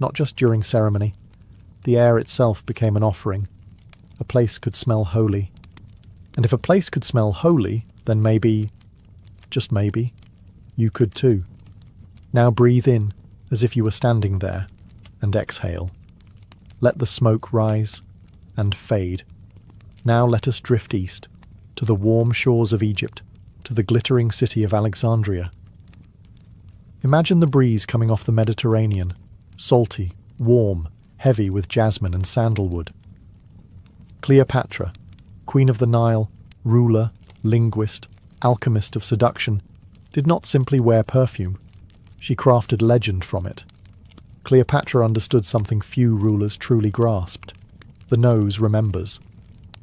not just during ceremony. The air itself became an offering. A place could smell holy. And if a place could smell holy, then maybe, just maybe, you could too. Now breathe in, as if you were standing there, and exhale. Let the smoke rise and fade. Now let us drift east, to the warm shores of Egypt, to the glittering city of Alexandria. Imagine the breeze coming off the Mediterranean, salty, warm, heavy with jasmine and sandalwood. Cleopatra, Queen of the Nile, ruler, linguist, alchemist of seduction, did not simply wear perfume. She crafted legend from it. Cleopatra understood something few rulers truly grasped. The nose remembers.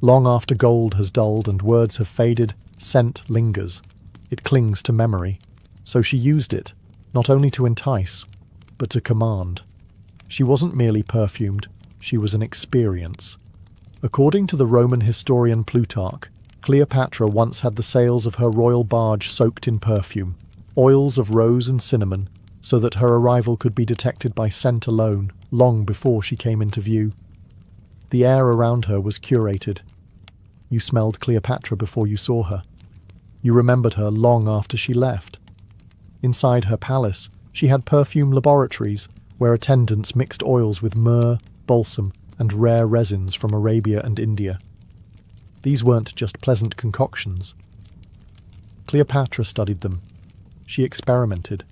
Long after gold has dulled and words have faded, scent lingers. It clings to memory. So she used it, not only to entice, but to command. She wasn't merely perfumed, she was an experience. According to the Roman historian Plutarch, Cleopatra once had the sails of her royal barge soaked in perfume, oils of rose and cinnamon, so that her arrival could be detected by scent alone, long before she came into view. The air around her was curated. You smelled Cleopatra before you saw her. You remembered her long after she left. Inside her palace, she had perfume laboratories, where attendants mixed oils with myrrh, balsam, and rare resins from Arabia and India. These weren't just pleasant concoctions. Cleopatra studied them. She experimented.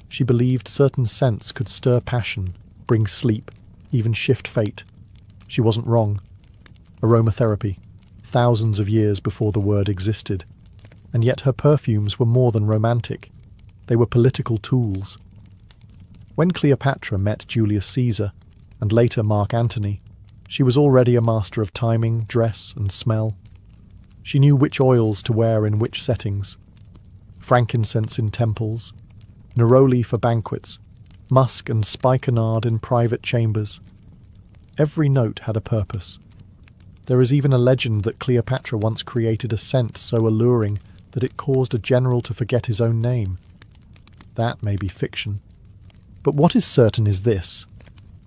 She believed certain scents could stir passion, bring sleep, even shift fate. She wasn't wrong. Aromatherapy, thousands of years before the word existed. And yet her perfumes were more than romantic. They were political tools. When Cleopatra met Julius Caesar, and later Mark Antony, she was already a master of timing, dress, and smell. She knew which oils to wear in which settings. Frankincense in temples, neroli for banquets, musk and spikenard in private chambers. Every note had a purpose. There is even a legend that Cleopatra once created a scent so alluring that it caused a general to forget his own name. That may be fiction. But what is certain is this: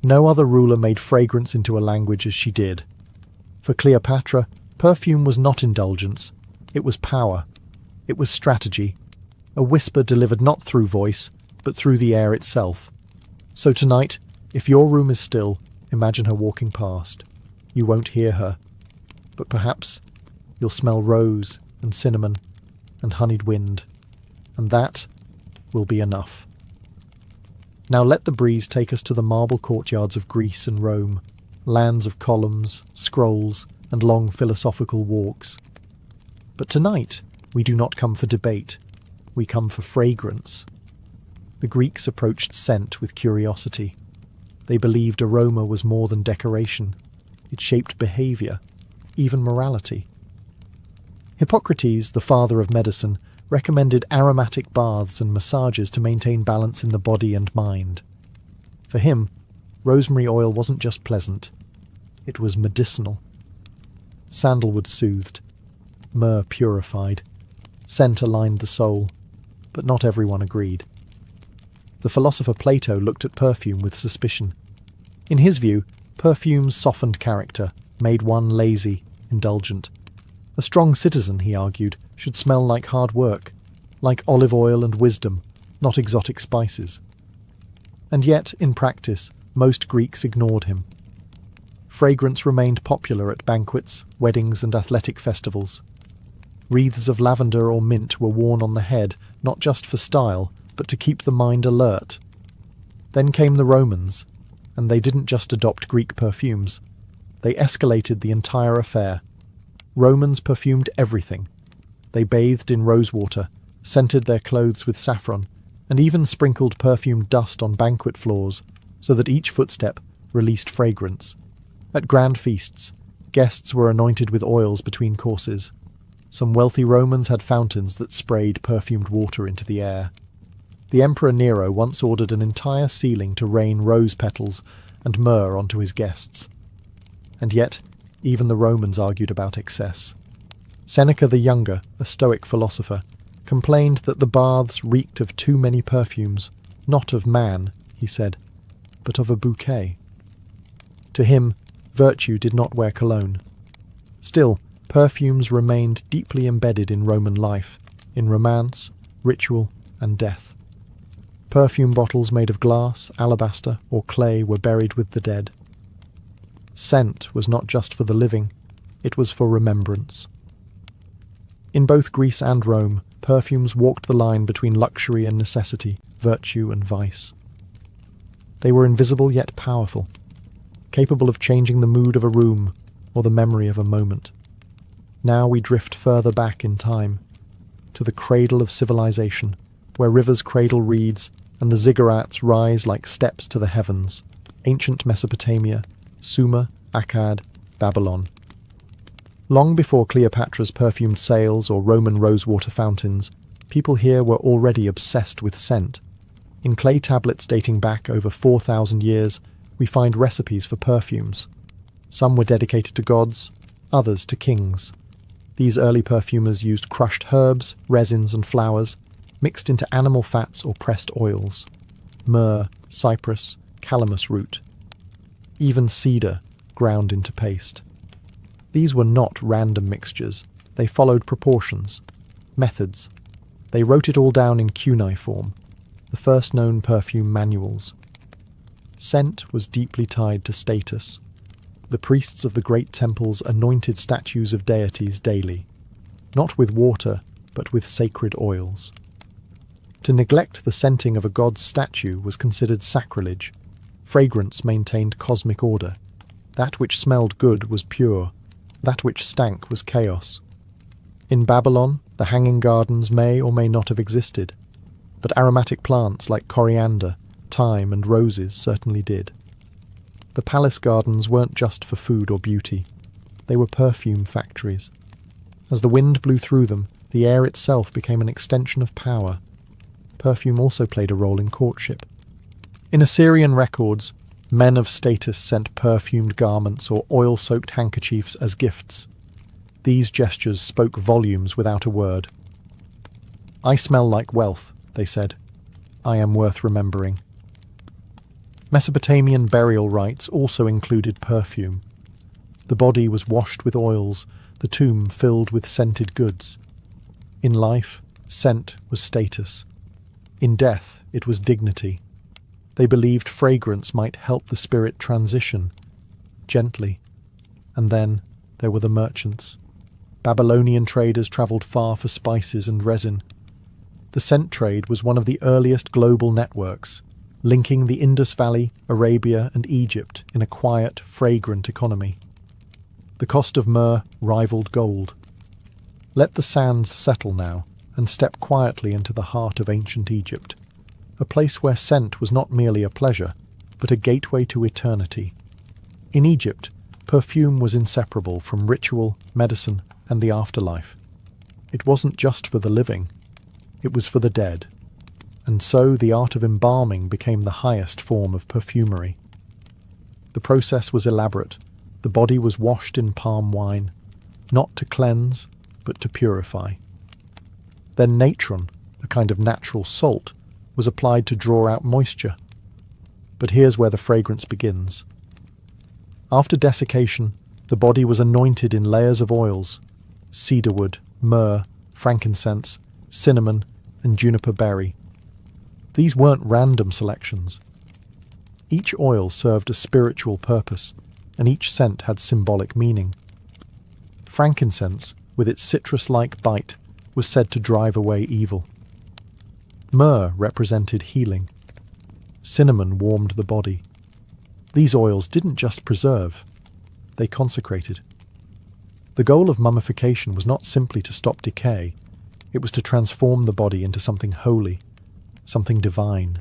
no other ruler made fragrance into a language as she did. For Cleopatra, perfume was not indulgence, it was power, it was strategy, a whisper delivered not through voice, but through the air itself. So tonight, if your room is still, imagine her walking past. You won't hear her, but perhaps you'll smell rose and cinnamon and honeyed wind, and that will be enough. Now let the breeze take us to the marble courtyards of Greece and Rome, lands of columns, scrolls, and long philosophical walks. But tonight we do not come for debate, we come for fragrance. The Greeks approached scent with curiosity. They believed aroma was more than decoration. It shaped behaviour, even morality. Hippocrates, the father of medicine, recommended aromatic baths and massages to maintain balance in the body and mind. For him, rosemary oil wasn't just pleasant, it was medicinal. Sandalwood soothed, myrrh purified, scent aligned the soul, but not everyone agreed. The philosopher Plato looked at perfume with suspicion. In his view, perfume softened character, made one lazy, indulgent. A strong citizen, he argued, should smell like hard work, like olive oil and wisdom, not exotic spices. And yet, in practice, most Greeks ignored him. Fragrance remained popular at banquets, weddings, and athletic festivals. Wreaths of lavender or mint were worn on the head, not just for style, but to keep the mind alert. Then came the Romans, and they didn't just adopt Greek perfumes. They escalated the entire affair. Romans perfumed everything. They bathed in rosewater, scented their clothes with saffron, and even sprinkled perfumed dust on banquet floors, so that each footstep released fragrance. At grand feasts, guests were anointed with oils between courses. Some wealthy Romans had fountains that sprayed perfumed water into the air. The Emperor Nero once ordered an entire ceiling to rain rose petals and myrrh onto his guests. And yet, even the Romans argued about excess. Seneca the Younger, a Stoic philosopher, complained that the baths reeked of too many perfumes, not of man, he said, but of a bouquet. To him, virtue did not wear cologne. Still, perfumes remained deeply embedded in Roman life, in romance, ritual, and death. Perfume bottles made of glass, alabaster, or clay were buried with the dead. Scent was not just for the living, it was for remembrance. In both Greece and Rome, perfumes walked the line between luxury and necessity, virtue and vice. They were invisible yet powerful, capable of changing the mood of a room or the memory of a moment. Now we drift further back in time, to the cradle of civilization, where rivers cradle reeds and the ziggurats rise like steps to the heavens, ancient Mesopotamia, Sumer, Akkad, Babylon. Long before Cleopatra's perfumed sails or Roman rosewater fountains, people here were already obsessed with scent. In clay tablets dating back over 4,000 years, we find recipes for perfumes. Some were dedicated to gods, others to kings. These early perfumers used crushed herbs, resins, and flowers, mixed into animal fats or pressed oils. Myrrh, cypress, calamus root. Even cedar, ground into paste. These were not random mixtures. They followed proportions, methods. They wrote it all down in cuneiform, the first known perfume manuals. Scent was deeply tied to status. The priests of the great temples anointed statues of deities daily, not with water, but with sacred oils. To neglect the scenting of a god's statue was considered sacrilege. Fragrance maintained cosmic order. That which smelled good was pure. That which stank was chaos. In Babylon, the hanging gardens may or may not have existed, but aromatic plants like coriander, thyme, and roses certainly did. The palace gardens weren't just for food or beauty. They were perfume factories. As the wind blew through them, the air itself became an extension of power. perfume also played a role in courtship. In Assyrian records, men of status sent perfumed garments or oil-soaked handkerchiefs as gifts. These gestures spoke volumes without a word. "I smell like wealth," they said. "I am worth remembering." Mesopotamian burial rites also included perfume. The body was washed with oils, the tomb filled with scented goods. In life, scent was status. In death, it was dignity. They believed fragrance might help the spirit transition, gently. And then there were the merchants. Babylonian traders travelled far for spices and resin. The scent trade was one of the earliest global networks, linking the Indus Valley, Arabia, and Egypt in a quiet, fragrant economy. The cost of myrrh rivaled gold. Let the sands settle now, and step quietly into the heart of ancient Egypt, a place where scent was not merely a pleasure, but a gateway to eternity. In Egypt, perfume was inseparable from ritual, medicine, and the afterlife. It wasn't just for the living, it was for the dead. And so the art of embalming became the highest form of perfumery. The process was elaborate. The body was washed in palm wine, not to cleanse, but to purify. Then natron, a kind of natural salt, was applied to draw out moisture. But here's where the fragrance begins. After desiccation, the body was anointed in layers of oils: cedarwood, myrrh, frankincense, cinnamon, and juniper berry. These weren't random selections. Each oil served a spiritual purpose, and each scent had symbolic meaning. Frankincense, with its citrus-like bite, was said to drive away evil. Myrrh represented healing. Cinnamon warmed the body. These oils didn't just preserve, they consecrated. The goal of mummification was not simply to stop decay, it was to transform the body into something holy, something divine,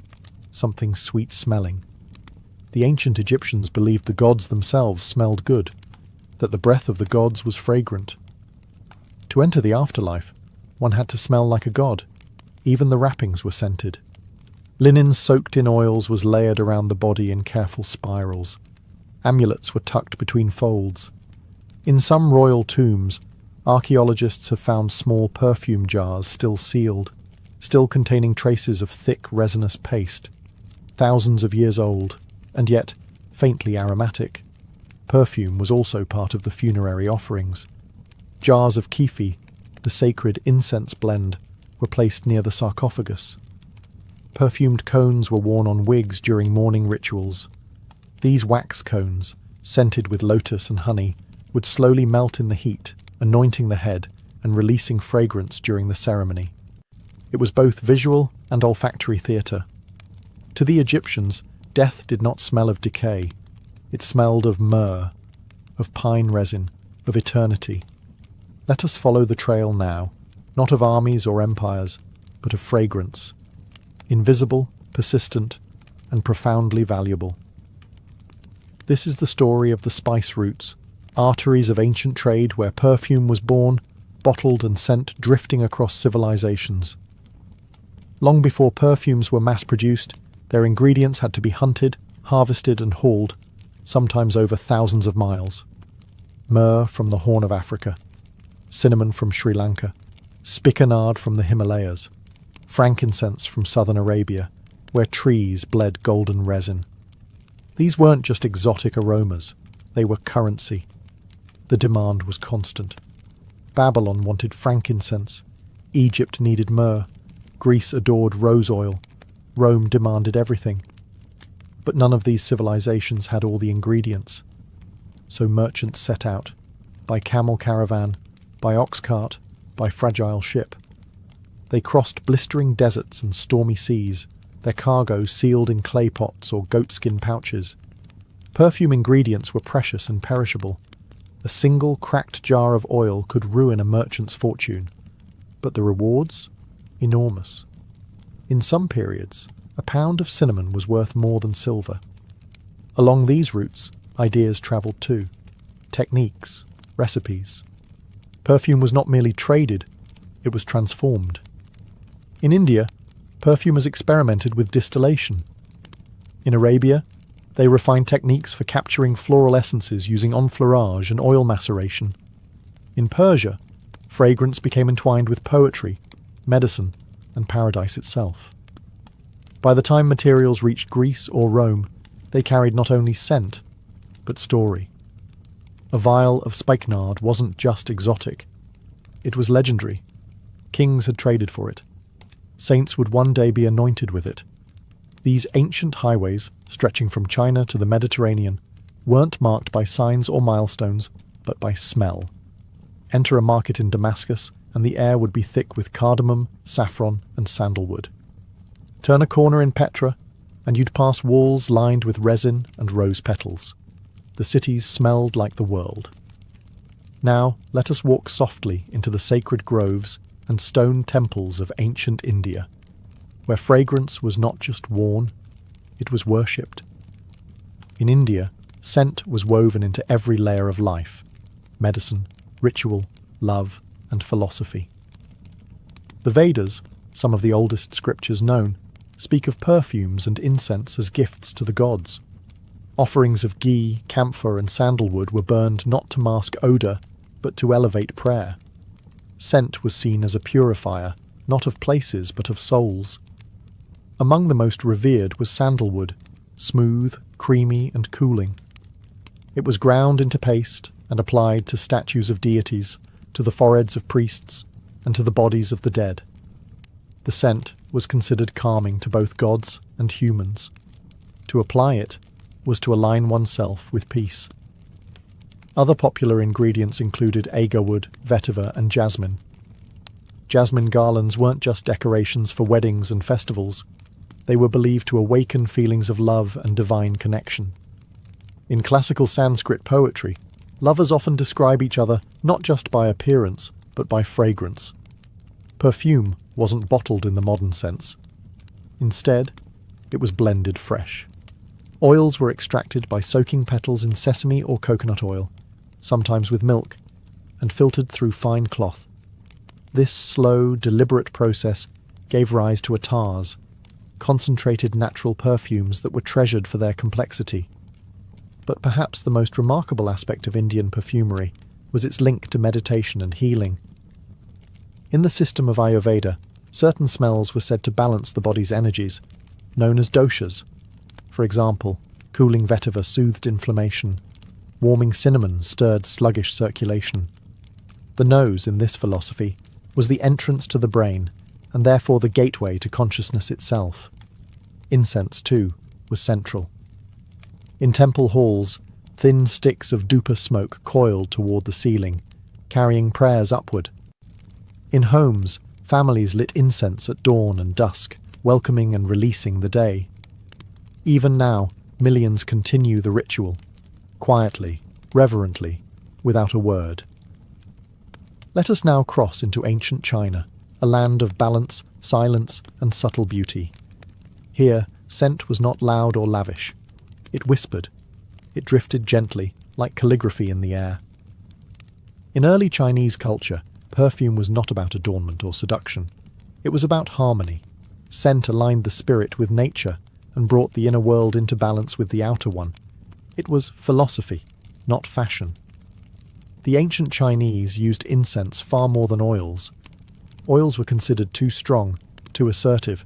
something sweet-smelling. The ancient Egyptians believed the gods themselves smelled good, that the breath of the gods was fragrant. To enter the afterlife, one had to smell like a god. Even the wrappings were scented. Linen soaked in oils was layered around the body in careful spirals. Amulets were tucked between folds. In some royal tombs, archaeologists have found small perfume jars still sealed, still containing traces of thick resinous paste, thousands of years old, and yet faintly aromatic. Perfume was also part of the funerary offerings. Jars of kefi, the sacred incense blend, were placed near the sarcophagus. Perfumed cones were worn on wigs during mourning rituals. These wax cones, scented with lotus and honey, would slowly melt in the heat, anointing the head and releasing fragrance during the ceremony. It was both visual and olfactory theatre. To the Egyptians, death did not smell of decay. It smelled of myrrh, of pine resin, of eternity. Let us follow the trail now, not of armies or empires, but of fragrance, invisible, persistent, and profoundly valuable. This is the story of the spice routes, arteries of ancient trade where perfume was born, bottled and sent drifting across civilizations. Long before perfumes were mass-produced, their ingredients had to be hunted, harvested and hauled, sometimes over thousands of miles. Myrrh from the Horn of Africa, cinnamon from Sri Lanka, spikenard from the Himalayas, frankincense from southern Arabia, where trees bled golden resin. These weren't just exotic aromas, they were currency. The demand was constant. Babylon wanted frankincense, Egypt needed myrrh, Greece adored rose oil, Rome demanded everything. But none of these civilizations had all the ingredients. So merchants set out, by camel caravan, by ox cart, by fragile ship. They crossed blistering deserts and stormy seas, their cargo sealed in clay pots or goatskin pouches. Perfume ingredients were precious and perishable. A single cracked jar of oil could ruin a merchant's fortune. But the rewards? Enormous. In some periods, a pound of cinnamon was worth more than silver. Along these routes, ideas travelled too. Techniques, recipes. Perfume was not merely traded, it was transformed. In India, perfumers experimented with distillation. In Arabia, they refined techniques for capturing floral essences using enfleurage and oil maceration. In Persia, fragrance became entwined with poetry, medicine, and paradise itself. By the time materials reached Greece or Rome, they carried not only scent, but story. A vial of spikenard wasn't just exotic. It was legendary. Kings had traded for it. Saints would one day be anointed with it. These ancient highways, stretching from China to the Mediterranean, weren't marked by signs or milestones, but by smell. Enter a market in Damascus, and the air would be thick with cardamom, saffron, and sandalwood. Turn a corner in Petra, and you'd pass walls lined with resin and rose petals. The cities smelled like the world. Now, let us walk softly into the sacred groves and stone temples of ancient India, where fragrance was not just worn, it was worshipped. In India, scent was woven into every layer of life: medicine, ritual, love, and philosophy. The Vedas, some of the oldest scriptures known, speak of perfumes and incense as gifts to the gods. Offerings of ghee, camphor, and sandalwood were burned not to mask odour, but to elevate prayer. Scent was seen as a purifier, not of places but of souls. Among the most revered was sandalwood, smooth, creamy, and cooling. It was ground into paste and applied to statues of deities, to the foreheads of priests, and to the bodies of the dead. The scent was considered calming to both gods and humans. To apply it was to align oneself with peace. Other popular ingredients included agarwood, vetiver, and jasmine. Jasmine garlands weren't just decorations for weddings and festivals. They were believed to awaken feelings of love and divine connection. In classical Sanskrit poetry, lovers often describe each other not just by appearance, but by fragrance. Perfume wasn't bottled in the modern sense. Instead, it was blended fresh. Oils were extracted by soaking petals in sesame or coconut oil, sometimes with milk, and filtered through fine cloth. This slow, deliberate process gave rise to attars, concentrated natural perfumes that were treasured for their complexity. But perhaps the most remarkable aspect of Indian perfumery was its link to meditation and healing. In the system of Ayurveda, certain smells were said to balance the body's energies, known as doshas. For example, cooling vetiver soothed inflammation, warming cinnamon stirred sluggish circulation. The nose, in this philosophy, was the entrance to the brain, and therefore the gateway to consciousness itself. Incense, too, was central. In temple halls, thin sticks of dhupa smoke coiled toward the ceiling, carrying prayers upward. In homes, families lit incense at dawn and dusk, welcoming and releasing the day. Even now, millions continue the ritual, quietly, reverently, without a word. Let us now cross into ancient China, a land of balance, silence, and subtle beauty. Here, scent was not loud or lavish. It whispered. It drifted gently, like calligraphy in the air. In early Chinese culture, perfume was not about adornment or seduction. It was about harmony. Scent aligned the spirit with nature and brought the inner world into balance with the outer one. It was philosophy, not fashion. The ancient Chinese used incense far more than oils. Oils were considered too strong, too assertive.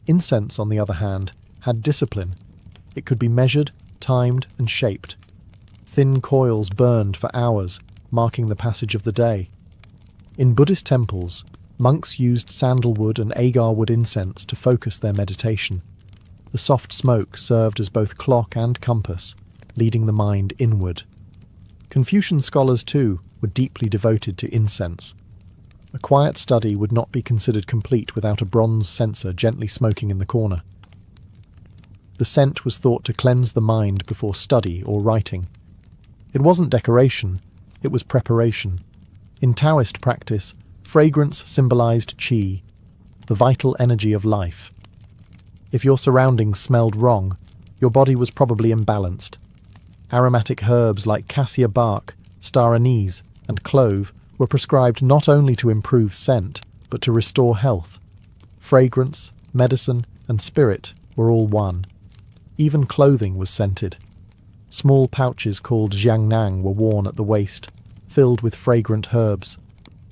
Incense, on the other hand, had discipline. It could be measured, timed, and shaped. Thin coils burned for hours, marking the passage of the day. In Buddhist temples, monks used sandalwood and agarwood incense to focus their meditation. The soft smoke served as both clock and compass, leading the mind inward. Confucian scholars, too, were deeply devoted to incense. A quiet study would not be considered complete without a bronze censer gently smoking in the corner. The scent was thought to cleanse the mind before study or writing. It wasn't decoration, it was preparation. In Taoist practice, fragrance symbolized qi, the vital energy of life. If your surroundings smelled wrong, your body was probably imbalanced. Aromatic herbs like cassia bark, star anise, and clove were prescribed not only to improve scent, but to restore health. Fragrance, medicine, and spirit were all one. Even clothing was scented. Small pouches called jiangnang were worn at the waist, filled with fragrant herbs.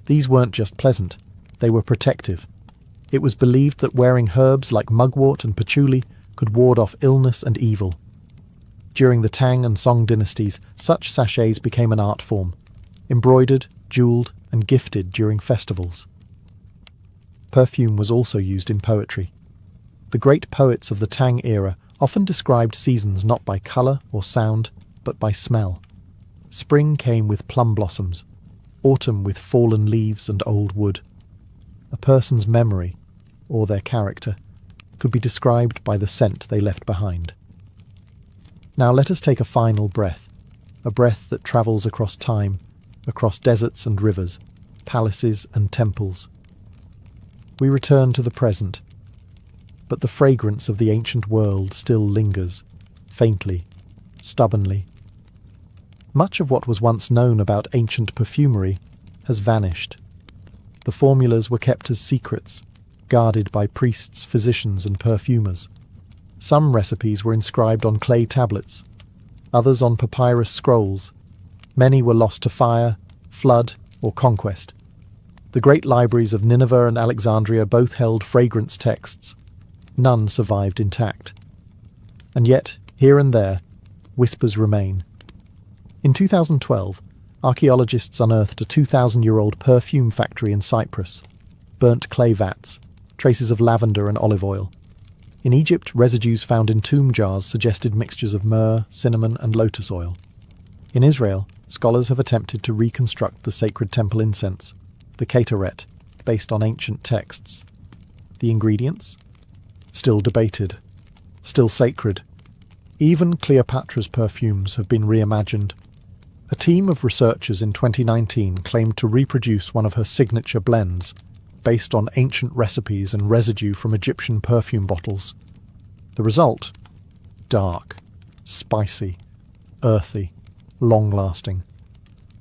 These weren't just pleasant, they were protective. It was believed that wearing herbs like mugwort and patchouli could ward off illness and evil. During the Tang and Song dynasties, such sachets became an art form, embroidered, jewelled, and gifted during festivals. Perfume was also used in poetry. The great poets of the Tang era often described seasons not by colour or sound, but by smell. Spring came with plum blossoms, autumn with fallen leaves and old wood. A person's memory, or their character, could be described by the scent they left behind. Now let us take a final breath, a breath that travels across time, across deserts and rivers, palaces and temples. We return to the present, but the fragrance of the ancient world still lingers, faintly, stubbornly. Much of what was once known about ancient perfumery has vanished. The formulas were kept as secrets, guarded by priests, physicians, and perfumers. Some recipes were inscribed on clay tablets, others on papyrus scrolls. Many were lost to fire, flood, or conquest. The great libraries of Nineveh and Alexandria both held fragrance texts. None survived intact. And yet, here and there, whispers remain. In 2012, archaeologists unearthed a 2,000-year-old perfume factory in Cyprus, burnt clay vats, traces of lavender and olive oil. In Egypt, residues found in tomb jars suggested mixtures of myrrh, cinnamon, and lotus oil. In Israel, scholars have attempted to reconstruct the sacred temple incense, the ketoret, based on ancient texts. The ingredients? Still debated, still sacred. Even Cleopatra's perfumes have been reimagined. A team of researchers in 2019 claimed to reproduce one of her signature blends, based on ancient recipes and residue from Egyptian perfume bottles. The result? Dark, spicy, earthy, long-lasting.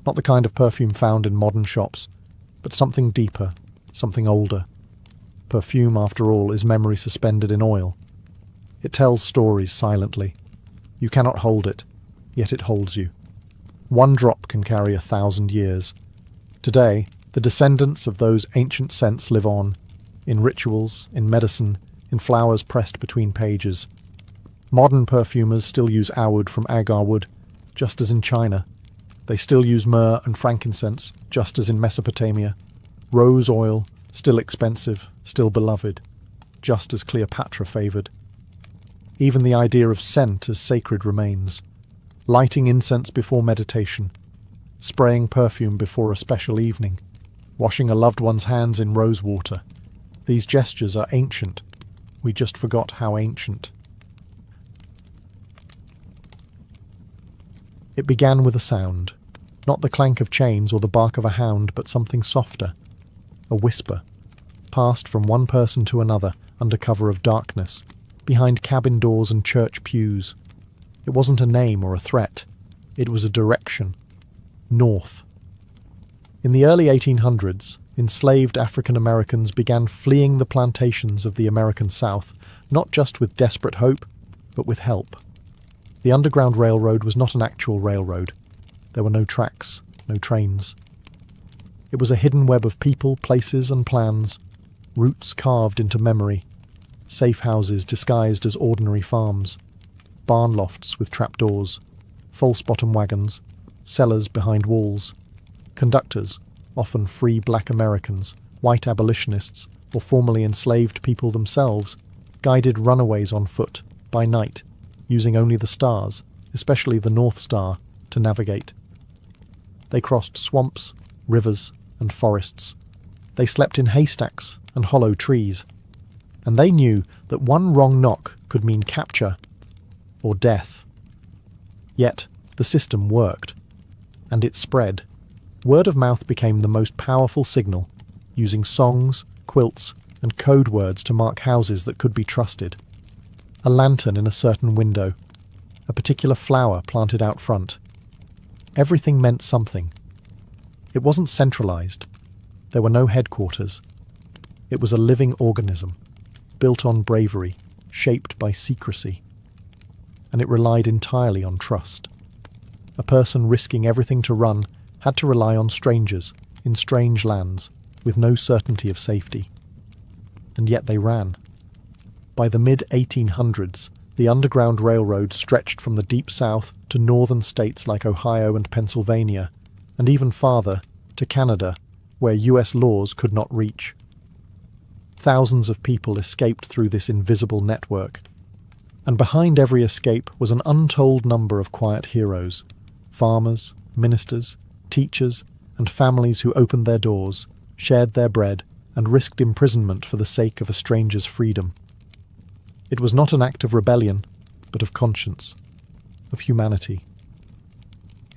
Not the kind of perfume found in modern shops, but something deeper, something older. Perfume, after all, is memory suspended in oil. It tells stories silently. You cannot hold it, yet it holds you. One drop can carry 1,000 years. Today, the descendants of those ancient scents live on, in rituals, in medicine, in flowers pressed between pages. Modern perfumers still use oud from agar wood, just as in China. They still use myrrh and frankincense, just as in Mesopotamia. Rose oil, still expensive, still beloved, just as Cleopatra favoured. Even the idea of scent as sacred remains. Lighting incense before meditation, spraying perfume before a special evening, washing a loved one's hands in rose water. These gestures are ancient. We just forgot how ancient. It began with a sound, not the clank of chains or the bark of a hound, but something softer, a whisper, passed from one person to another under cover of darkness, behind cabin doors and church pews. It wasn't a name or a threat. It was a direction. North. In the early 1800s, enslaved African Americans began fleeing the plantations of the American South, not just with desperate hope, but with help. The Underground Railroad was not an actual railroad. There were no tracks, no trains. It was a hidden web of people, places, and plans, routes carved into memory, safe houses disguised as ordinary farms, barn lofts with trapdoors, false-bottom wagons, cellars behind walls, conductors, often free black Americans, white abolitionists, or formerly enslaved people themselves, guided runaways on foot, by night, using only the stars, especially the North Star, to navigate. They crossed swamps, rivers, and forests. They slept in haystacks and hollow trees. And they knew that one wrong knock could mean capture or death. Yet the system worked, and it spread. Word of mouth became the most powerful signal, using songs, quilts, and code words to mark houses that could be trusted. A lantern in a certain window, a particular flower planted out front. Everything meant something. It wasn't centralized. There were no headquarters. It was a living organism. built on bravery, shaped by secrecy. And it relied entirely on trust. A person risking everything to run had to rely on strangers, in strange lands, with no certainty of safety. And yet they ran. By the mid-1800s, the Underground Railroad stretched from the Deep South to northern states like Ohio and Pennsylvania, and even farther, to Canada, where US laws could not reach. Thousands of people escaped through this invisible network, and behind every escape was an untold number of quiet heroes, farmers, ministers, teachers, and families who opened their doors, shared their bread, and risked imprisonment for the sake of a stranger's freedom. It was not an act of rebellion, but of conscience, of humanity.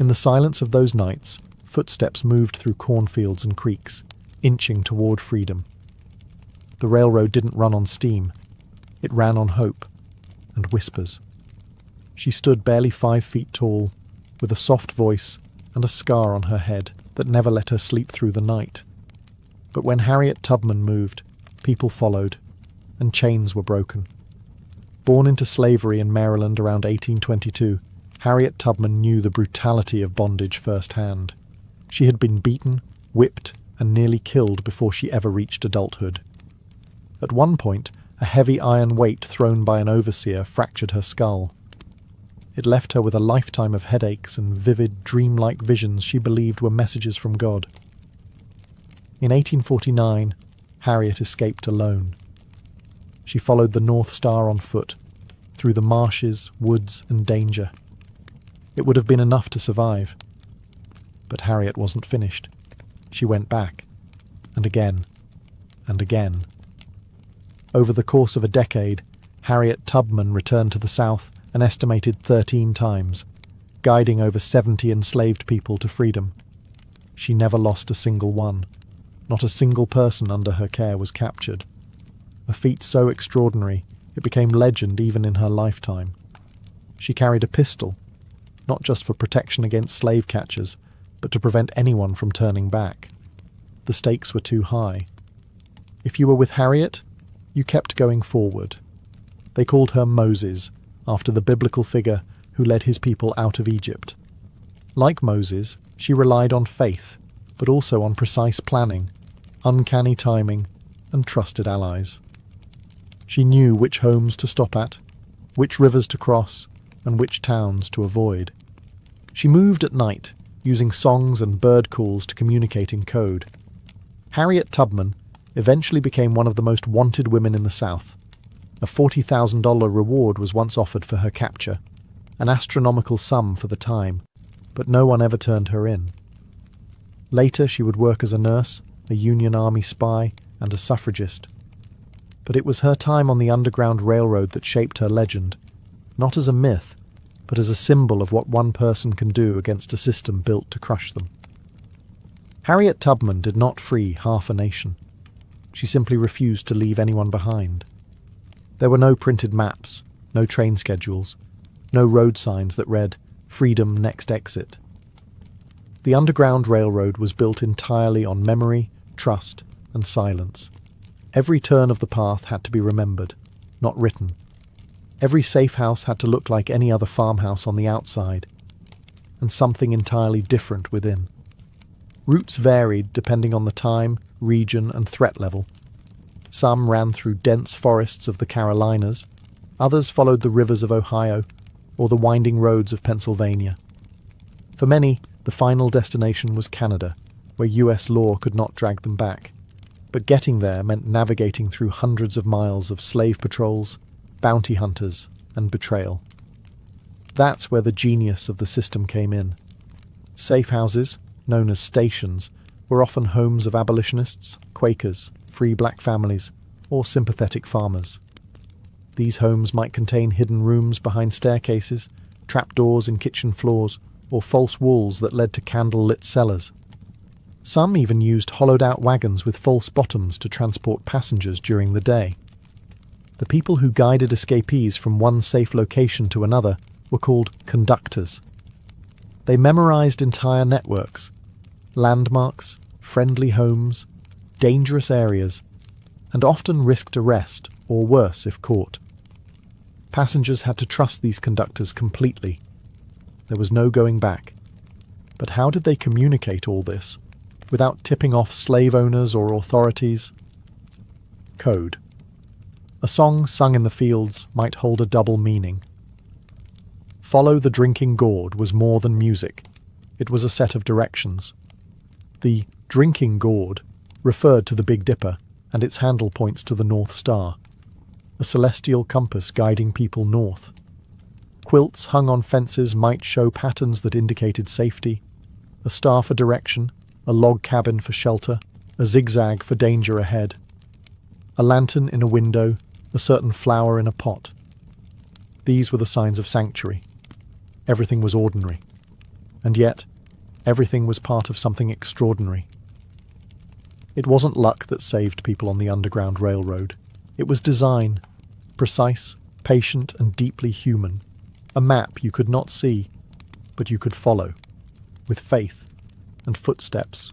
In the silence of those nights, footsteps moved through cornfields and creeks, inching toward freedom. The railroad didn't run on steam. It ran on hope and whispers. She stood barely 5 feet tall, with a soft voice and a scar on her head that never let her sleep through the night. But when Harriet Tubman moved, people followed, and chains were broken. Born into slavery in Maryland around 1822, Harriet Tubman knew the brutality of bondage firsthand. She had been beaten, whipped, and nearly killed before she ever reached adulthood. At one point, a heavy iron weight thrown by an overseer fractured her skull. It left her with a lifetime of headaches and vivid, dreamlike visions she believed were messages from God. In 1849, Harriet escaped alone. She followed the North Star on foot, through the marshes, woods, and danger. It would have been enough to survive. But Harriet wasn't finished. She went back, and again, and again. Over the course of a decade, Harriet Tubman returned to the South an estimated 13 times, guiding over 70 enslaved people to freedom. She never lost a single one. Not a single person under her care was captured. A feat so extraordinary, it became legend even in her lifetime. She carried a pistol, not just for protection against slave catchers, but to prevent anyone from turning back. The stakes were too high. If you were with Harriet, you kept going forward. They called her Moses, after the biblical figure who led his people out of Egypt. Like Moses, she relied on faith, but also on precise planning, uncanny timing, and trusted allies. She knew which homes to stop at, which rivers to cross, and which towns to avoid. She moved at night, using songs and bird calls to communicate in code. Harriet Tubman eventually became one of the most wanted women in the South. A $40,000 reward was once offered for her capture, an astronomical sum for the time, but no one ever turned her in. Later she would work as a nurse, a Union Army spy, and a suffragist. But it was her time on the Underground Railroad that shaped her legend, not as a myth, but as a symbol of what one person can do against a system built to crush them. Harriet Tubman did not free half a nation. She simply refused to leave anyone behind. There were no printed maps, no train schedules, no road signs that read, "Freedom, next exit." The Underground Railroad was built entirely on memory, trust, and silence. Every turn of the path had to be remembered, not written. Every safe house had to look like any other farmhouse on the outside, and something entirely different within. Routes varied depending on the time, region, and threat level. Some ran through dense forests of the Carolinas, others followed the rivers of Ohio, or the winding roads of Pennsylvania. For many, the final destination was Canada, where US law could not drag them back. But getting there meant navigating through hundreds of miles of slave patrols, bounty hunters, and betrayal. That's where the genius of the system came in. Safe houses, known as stations, were often homes of abolitionists, Quakers, free black families, or sympathetic farmers. These homes might contain hidden rooms behind staircases, trapdoors in kitchen floors, or false walls that led to candle-lit cellars. Some even used hollowed-out wagons with false bottoms to transport passengers during the day. The people who guided escapees from one safe location to another were called conductors. They memorized entire networks, landmarks, friendly homes, dangerous areas, and often risked arrest or worse if caught. Passengers had to trust these conductors completely. There was no going back. But how did they communicate all this without tipping off slave owners or authorities? Code. A song sung in the fields might hold a double meaning. Follow the drinking gourd was more than music. It was a set of directions. The drinking gourd referred to the Big Dipper, and its handle points to the North Star, a celestial compass guiding people north. Quilts hung on fences might show patterns that indicated safety, a star for direction, a log cabin for shelter, a zigzag for danger ahead, a lantern in a window, a certain flower in a pot. These were the signs of sanctuary. Everything was ordinary. And yet, everything was part of something extraordinary. It wasn't luck that saved people on the Underground Railroad. It was design, precise, patient, and deeply human. A map you could not see, but you could follow, with faith and footsteps.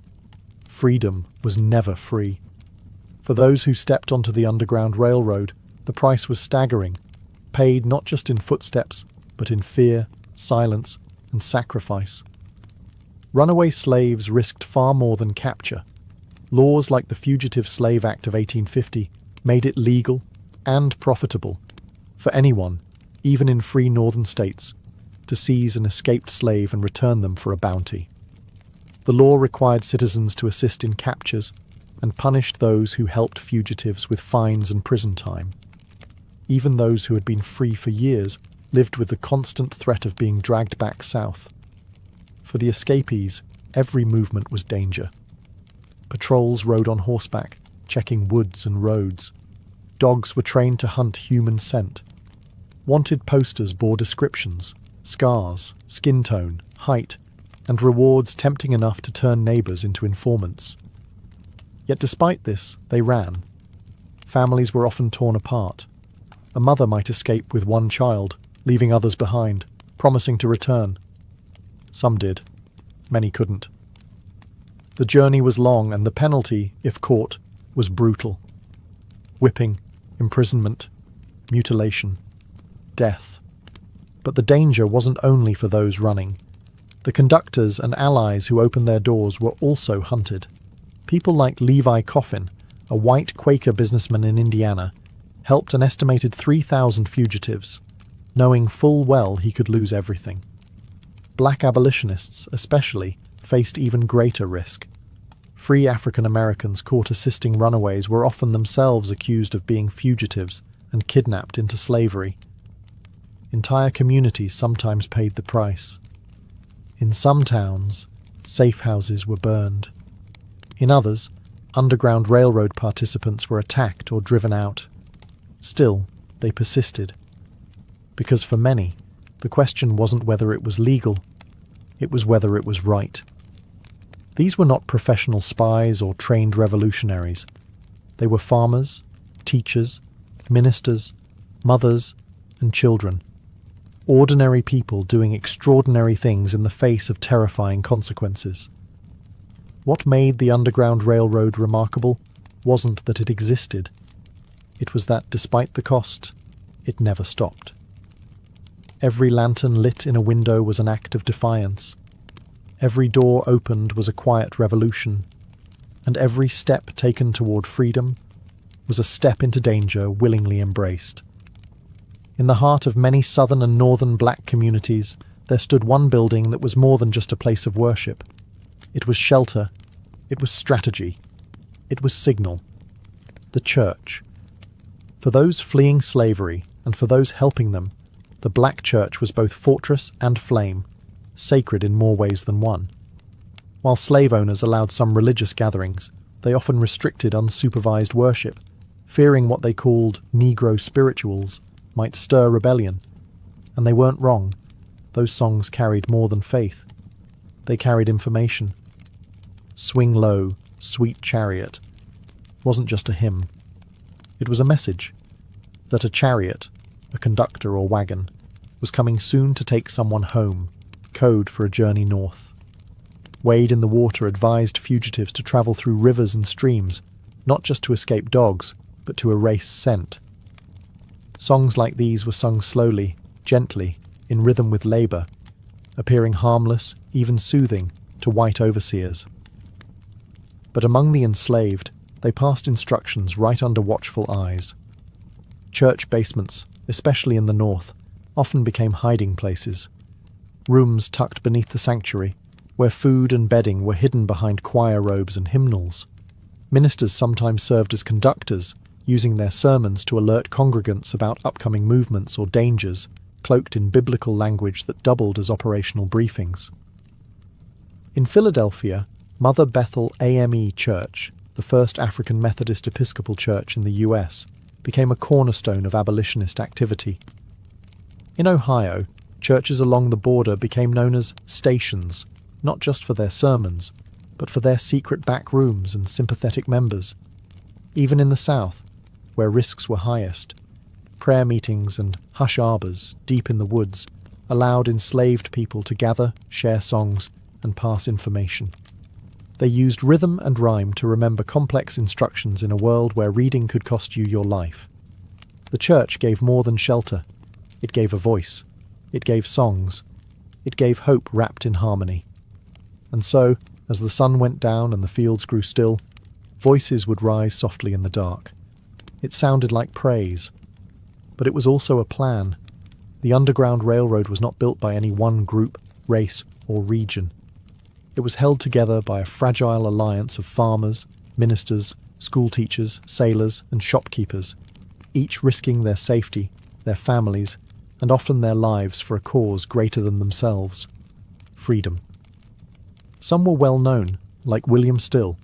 Freedom was never free. For those who stepped onto the Underground Railroad, the price was staggering, paid not just in footsteps, but in fear, silence, and sacrifice. Runaway slaves risked far more than capture. Laws like the Fugitive Slave Act of 1850 made it legal and profitable for anyone, even in free northern states, to seize an escaped slave and return them for a bounty. The law required citizens to assist in captures and punished those who helped fugitives with fines and prison time. Even those who had been free for years lived with the constant threat of being dragged back south. For the escapees, every movement was danger. Patrols rode on horseback, checking woods and roads. Dogs were trained to hunt human scent. Wanted posters bore descriptions, scars, skin tone, height, and rewards tempting enough to turn neighbours into informants. Yet despite this, they ran. Families were often torn apart. A mother might escape with one child, leaving others behind, promising to return. Some did. Many couldn't. The journey was long, and the penalty, if caught, was brutal. Whipping, imprisonment, mutilation, death. But the danger wasn't only for those running. The conductors and allies who opened their doors were also hunted. People like Levi Coffin, a white Quaker businessman in Indiana, helped an estimated 3,000 fugitives, knowing full well he could lose everything. Black abolitionists, especially, faced even greater risk. Free African Americans caught assisting runaways were often themselves accused of being fugitives and kidnapped into slavery. Entire communities sometimes paid the price. In some towns, safe houses were burned. In others, Underground Railroad participants were attacked or driven out. Still, they persisted. Because for many, the question wasn't whether it was legal, it was whether it was right. These were not professional spies or trained revolutionaries. They were farmers, teachers, ministers, mothers, and children. Ordinary people doing extraordinary things in the face of terrifying consequences. What made the Underground Railroad remarkable wasn't that it existed. It was that, despite the cost, it never stopped. Every lantern lit in a window was an act of defiance. Every door opened was a quiet revolution. And every step taken toward freedom was a step into danger willingly embraced. In the heart of many southern and northern black communities, there stood one building that was more than just a place of worship. It was shelter, it was strategy, it was signal. The church. For those fleeing slavery, and for those helping them, the black church was both fortress and flame, sacred in more ways than one. While slave owners allowed some religious gatherings, they often restricted unsupervised worship, fearing what they called Negro spirituals might stir rebellion. And they weren't wrong. Those songs carried more than faith. They carried information. Swing Low, Sweet Chariot wasn't just a hymn. It was a message that a chariot, a conductor or wagon, was coming soon to take someone home, code for a journey north. Wade in the Water advised fugitives to travel through rivers and streams, not just to escape dogs, but to erase scent. Songs like these were sung slowly, gently, in rhythm with labour, appearing harmless, even soothing, to white overseers. But among the enslaved, they passed instructions right under watchful eyes. Church basements, especially in the north, often became hiding places. Rooms tucked beneath the sanctuary, where food and bedding were hidden behind choir robes and hymnals. Ministers sometimes served as conductors, using their sermons to alert congregants about upcoming movements or dangers, cloaked in biblical language that doubled as operational briefings. In Philadelphia, Mother Bethel AME Church, the first African Methodist Episcopal church in the US, became a cornerstone of abolitionist activity. In Ohio, churches along the border became known as stations, not just for their sermons, but for their secret back rooms and sympathetic members. Even in the South, where risks were highest, prayer meetings and hush arbors deep in the woods allowed enslaved people to gather, share songs, and pass information. They used rhythm and rhyme to remember complex instructions in a world where reading could cost you your life. The church gave more than shelter. It gave a voice. It gave songs. It gave hope wrapped in harmony. And so, as the sun went down and the fields grew still, voices would rise softly in the dark. It sounded like praise. But it was also a plan. The Underground Railroad was not built by any one group, race, or region. It was held together by a fragile alliance of farmers, ministers, schoolteachers, sailors, and shopkeepers, each risking their safety, their families, and often their lives for a cause greater than themselves: freedom. Some were well known, like William Still,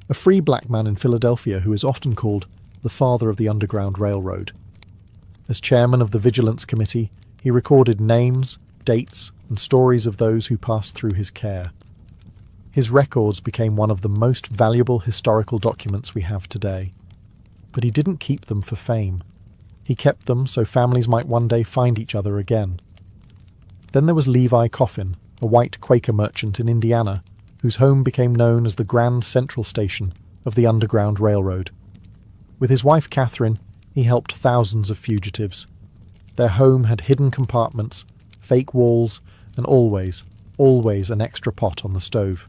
a free black man in Philadelphia who is often called the father of the Underground Railroad. As chairman of the Vigilance Committee, he recorded names, dates, and stories of those who passed through his care. His records became one of the most valuable historical documents we have today. But he didn't keep them for fame. He kept them so families might one day find each other again. Then there was Levi Coffin, a white Quaker merchant in Indiana, whose home became known as the Grand Central Station of the Underground Railroad. With his wife Catherine, he helped thousands of fugitives. Their home had hidden compartments, fake walls, and always an extra pot on the stove.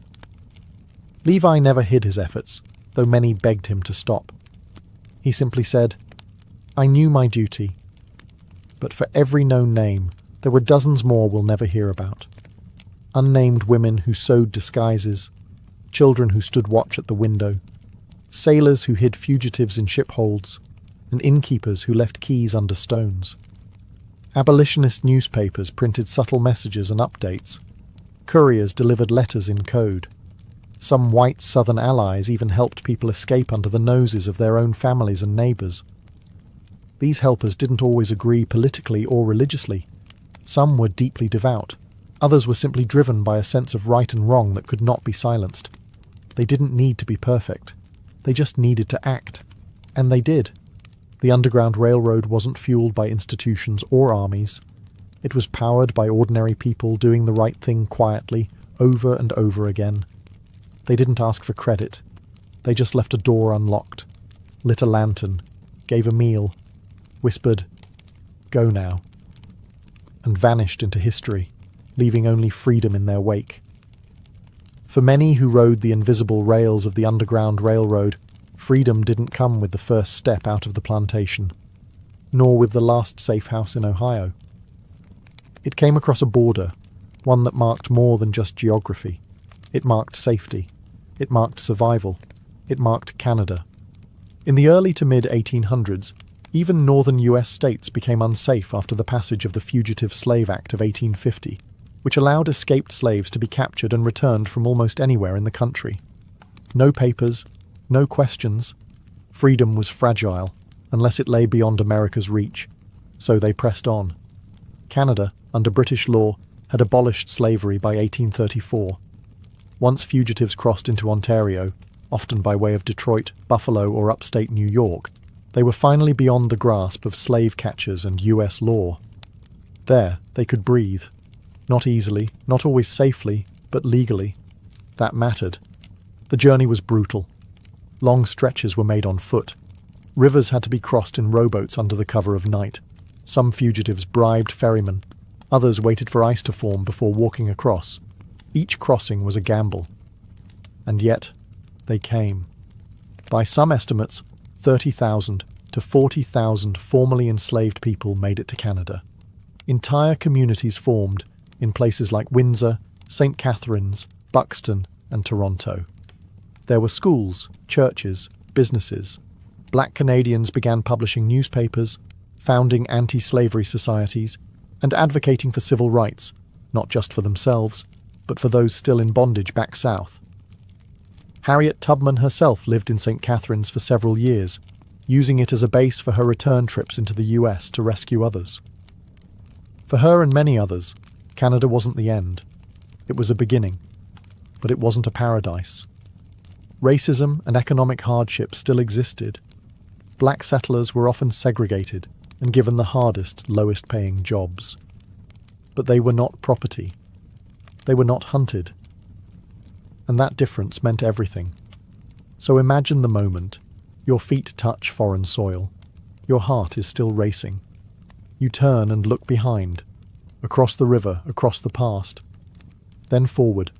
Levi never hid his efforts, though many begged him to stop. He simply said, "I knew my duty." But for every known name, there were dozens more we'll never hear about. Unnamed women who sewed disguises, children who stood watch at the window, sailors who hid fugitives in ship holds, and innkeepers who left keys under stones. Abolitionist newspapers printed subtle messages and updates. Couriers delivered letters in code. Some white Southern allies even helped people escape under the noses of their own families and neighbours. These helpers didn't always agree politically or religiously. Some were deeply devout. Others were simply driven by a sense of right and wrong that could not be silenced. They didn't need to be perfect. They just needed to act. And they did. The Underground Railroad wasn't fueled by institutions or armies. It was powered by ordinary people doing the right thing quietly, over and over again. They didn't ask for credit. They just left a door unlocked, lit a lantern, gave a meal, whispered, "Go now," and vanished into history, leaving only freedom in their wake. For many who rode the invisible rails of the Underground Railroad, freedom didn't come with the first step out of the plantation, nor with the last safe house in Ohio. It came across a border, one that marked more than just geography. It marked safety. It marked survival. It marked Canada. In the early to mid-1800s, even northern US states became unsafe after the passage of the Fugitive Slave Act of 1850, which allowed escaped slaves to be captured and returned from almost anywhere in the country. No papers, no questions. Freedom was fragile, unless it lay beyond America's reach. So they pressed on. Canada, under British law, had abolished slavery by 1834. Once fugitives crossed into Ontario, often by way of Detroit, Buffalo, or upstate New York, they were finally beyond the grasp of slave catchers and US law. There, they could breathe. Not easily, not always safely, but legally. That mattered. The journey was brutal. Long stretches were made on foot. Rivers had to be crossed in rowboats under the cover of night. Some fugitives bribed ferrymen, others waited for ice to form before walking across. Each crossing was a gamble. And yet, they came. By some estimates, 30,000 to 40,000 formerly enslaved people made it to Canada. Entire communities formed in places like Windsor, St. Catharines, Buxton, and Toronto. There were schools, churches, businesses. Black Canadians began publishing newspapers, founding anti-slavery societies, and advocating for civil rights, not just for themselves, but for those still in bondage back south. Harriet Tubman herself lived in St. Catharines for several years, using it as a base for her return trips into the US to rescue others. For her and many others, Canada wasn't the end. It was a beginning, but it wasn't a paradise. Racism and economic hardship still existed. Black settlers were often segregated and given the hardest, lowest-paying jobs. But they were not property. They were not hunted. And that difference meant everything. So imagine the moment. Your feet touch foreign soil. Your heart is still racing. You turn and look behind, across the river, across the past, then forward.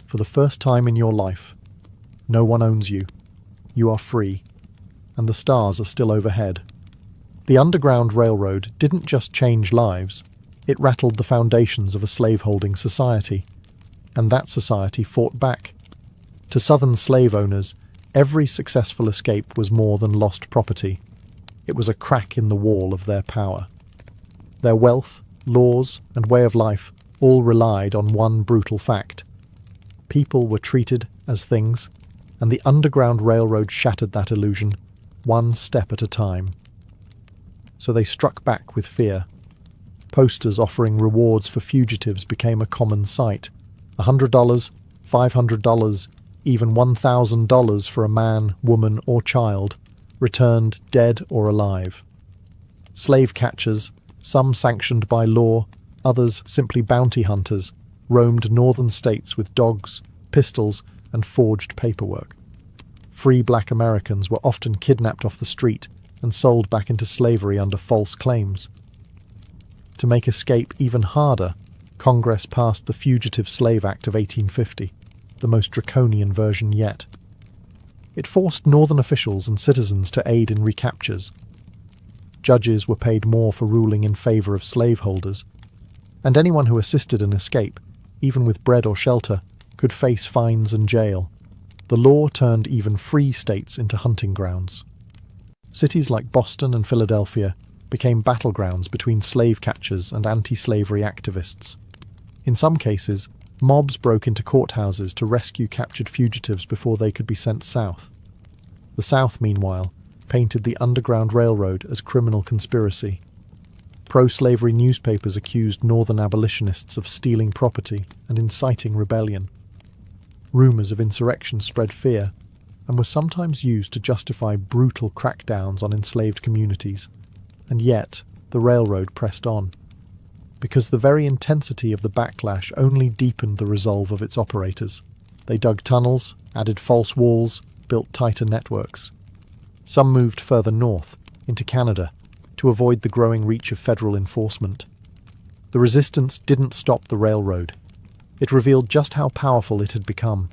For the first time in your life, no one owns you. You are free, and the stars are still overhead. The Underground Railroad didn't just change lives, it rattled the foundations of a slaveholding society, and that society fought back. To Southern slave owners, every successful escape was more than lost property. It was a crack in the wall of their power. Their wealth, laws, and way of life all relied on one brutal fact. People were treated as things, and the Underground Railroad shattered that illusion, one step at a time. So they struck back with fear. Posters offering rewards for fugitives became a common sight. $100, $500, even $1,000 for a man, woman, or child, returned dead or alive. Slave catchers, some sanctioned by law, others simply bounty hunters, roamed northern states with dogs, pistols, and forged paperwork. Free black Americans were often kidnapped off the street and sold back into slavery under false claims. To make escape even harder, Congress passed the Fugitive Slave Act of 1850, the most draconian version yet. It forced northern officials and citizens to aid in recaptures. Judges were paid more for ruling in favour of slaveholders, and anyone who assisted an escape, even with bread or shelter, could face fines and jail. The law turned even free states into hunting grounds. Cities like Boston and Philadelphia became battlegrounds between slave catchers and anti-slavery activists. In some cases, mobs broke into courthouses to rescue captured fugitives before they could be sent south. The South, meanwhile, painted the Underground Railroad as criminal conspiracy. Pro-slavery newspapers accused northern abolitionists of stealing property and inciting rebellion. Rumours of insurrection spread fear and were sometimes used to justify brutal crackdowns on enslaved communities. And yet, the railroad pressed on, because the very intensity of the backlash only deepened the resolve of its operators. They dug tunnels, added false walls, built tighter networks. Some moved further north, into Canada, to avoid the growing reach of federal enforcement. The resistance didn't stop the railroad. It revealed just how powerful it had become.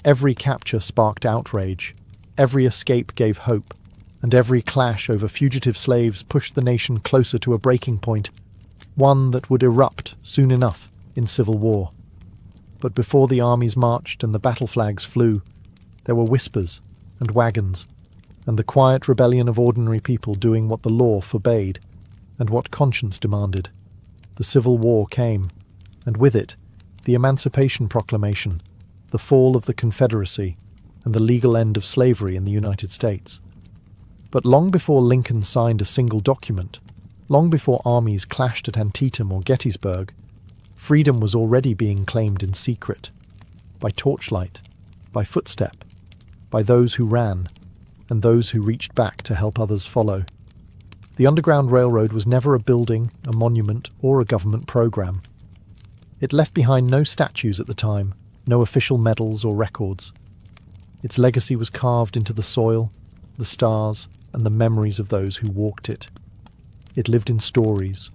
Every capture sparked outrage, every escape gave hope, and every clash over fugitive slaves pushed the nation closer to a breaking point, one that would erupt soon enough in civil war. But before the armies marched and the battle flags flew, there were whispers and wagons, and the quiet rebellion of ordinary people doing what the law forbade and what conscience demanded. The Civil War came, and with it, the Emancipation Proclamation, the fall of the Confederacy, and the legal end of slavery in the United States. But long before Lincoln signed a single document, long before armies clashed at Antietam or Gettysburg, freedom was already being claimed in secret, by torchlight, by footstep, by those who ran, and those who reached back to help others follow. The Underground Railroad was never a building, a monument, or a government program. It left behind no statues at the time, no official medals or records. Its legacy was carved into the soil, the stars, and the memories of those who walked it. It lived in stories,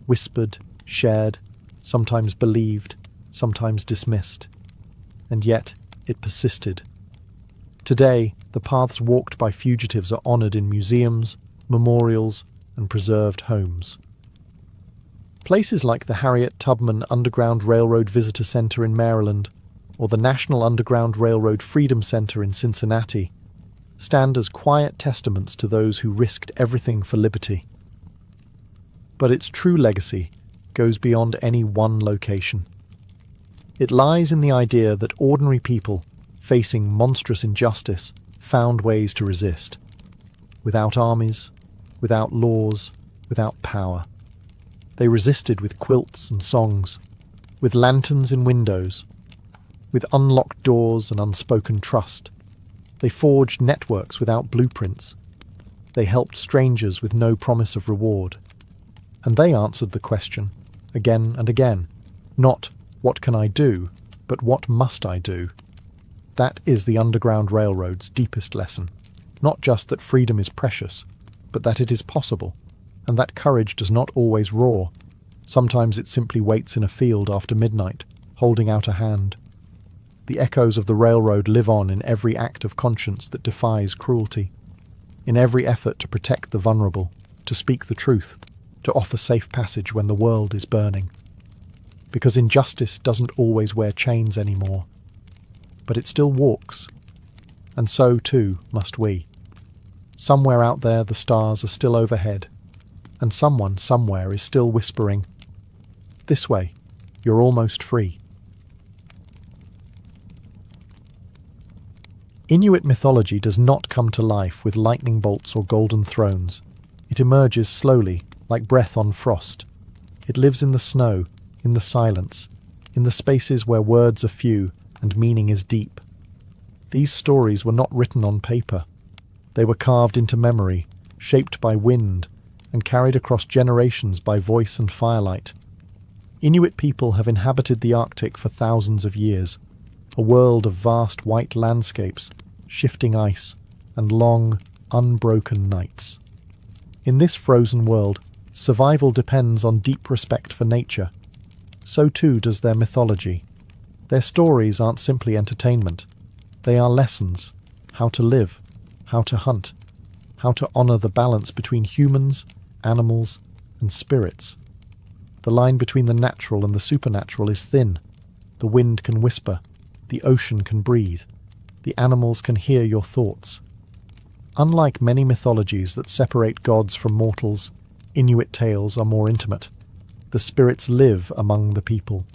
whispered, shared, sometimes believed, sometimes dismissed. And yet, it persisted. Today, the paths walked by fugitives are honoured in museums, memorials, and preserved homes. Places like the Harriet Tubman Underground Railroad Visitor Center in Maryland or the National Underground Railroad Freedom Center in Cincinnati stand as quiet testaments to those who risked everything for liberty. But its true legacy goes beyond any one location. It lies in the idea that ordinary people, facing monstrous injustice, found ways to resist. Without armies, without laws, without power. They resisted with quilts and songs, with lanterns in windows, with unlocked doors and unspoken trust. They forged networks without blueprints. They helped strangers with no promise of reward. And they answered the question, again and again, not "what can I do?" but "what must I do?" That is the Underground Railroad's deepest lesson. Not just that freedom is precious, but that it is possible, and that courage does not always roar. Sometimes it simply waits in a field after midnight, holding out a hand. The echoes of the railroad live on in every act of conscience that defies cruelty, in every effort to protect the vulnerable, to speak the truth, to offer safe passage when the world is burning. Because injustice doesn't always wear chains anymore, but it still walks, and so too must we. Somewhere out there the stars are still overhead, and someone somewhere is still whispering, "This way, you're almost free." Inuit mythology does not come to life with lightning bolts or golden thrones. It emerges slowly, like breath on frost. It lives in the snow, in the silence, in the spaces where words are few and meaning is deep. These stories were not written on paper. They were carved into memory, shaped by wind, and carried across generations by voice and firelight. Inuit people have inhabited the Arctic for thousands of years, a world of vast white landscapes, shifting ice, and long, unbroken nights. In this frozen world, survival depends on deep respect for nature. So too does their mythology. Their stories aren't simply entertainment. They are lessons: how to live, how to hunt, how to honour the balance between humans, animals, and spirits. The line between the natural and the supernatural is thin. The wind can whisper, the ocean can breathe, the animals can hear your thoughts. Unlike many mythologies that separate gods from mortals, Inuit tales are more intimate. The spirits live among the people.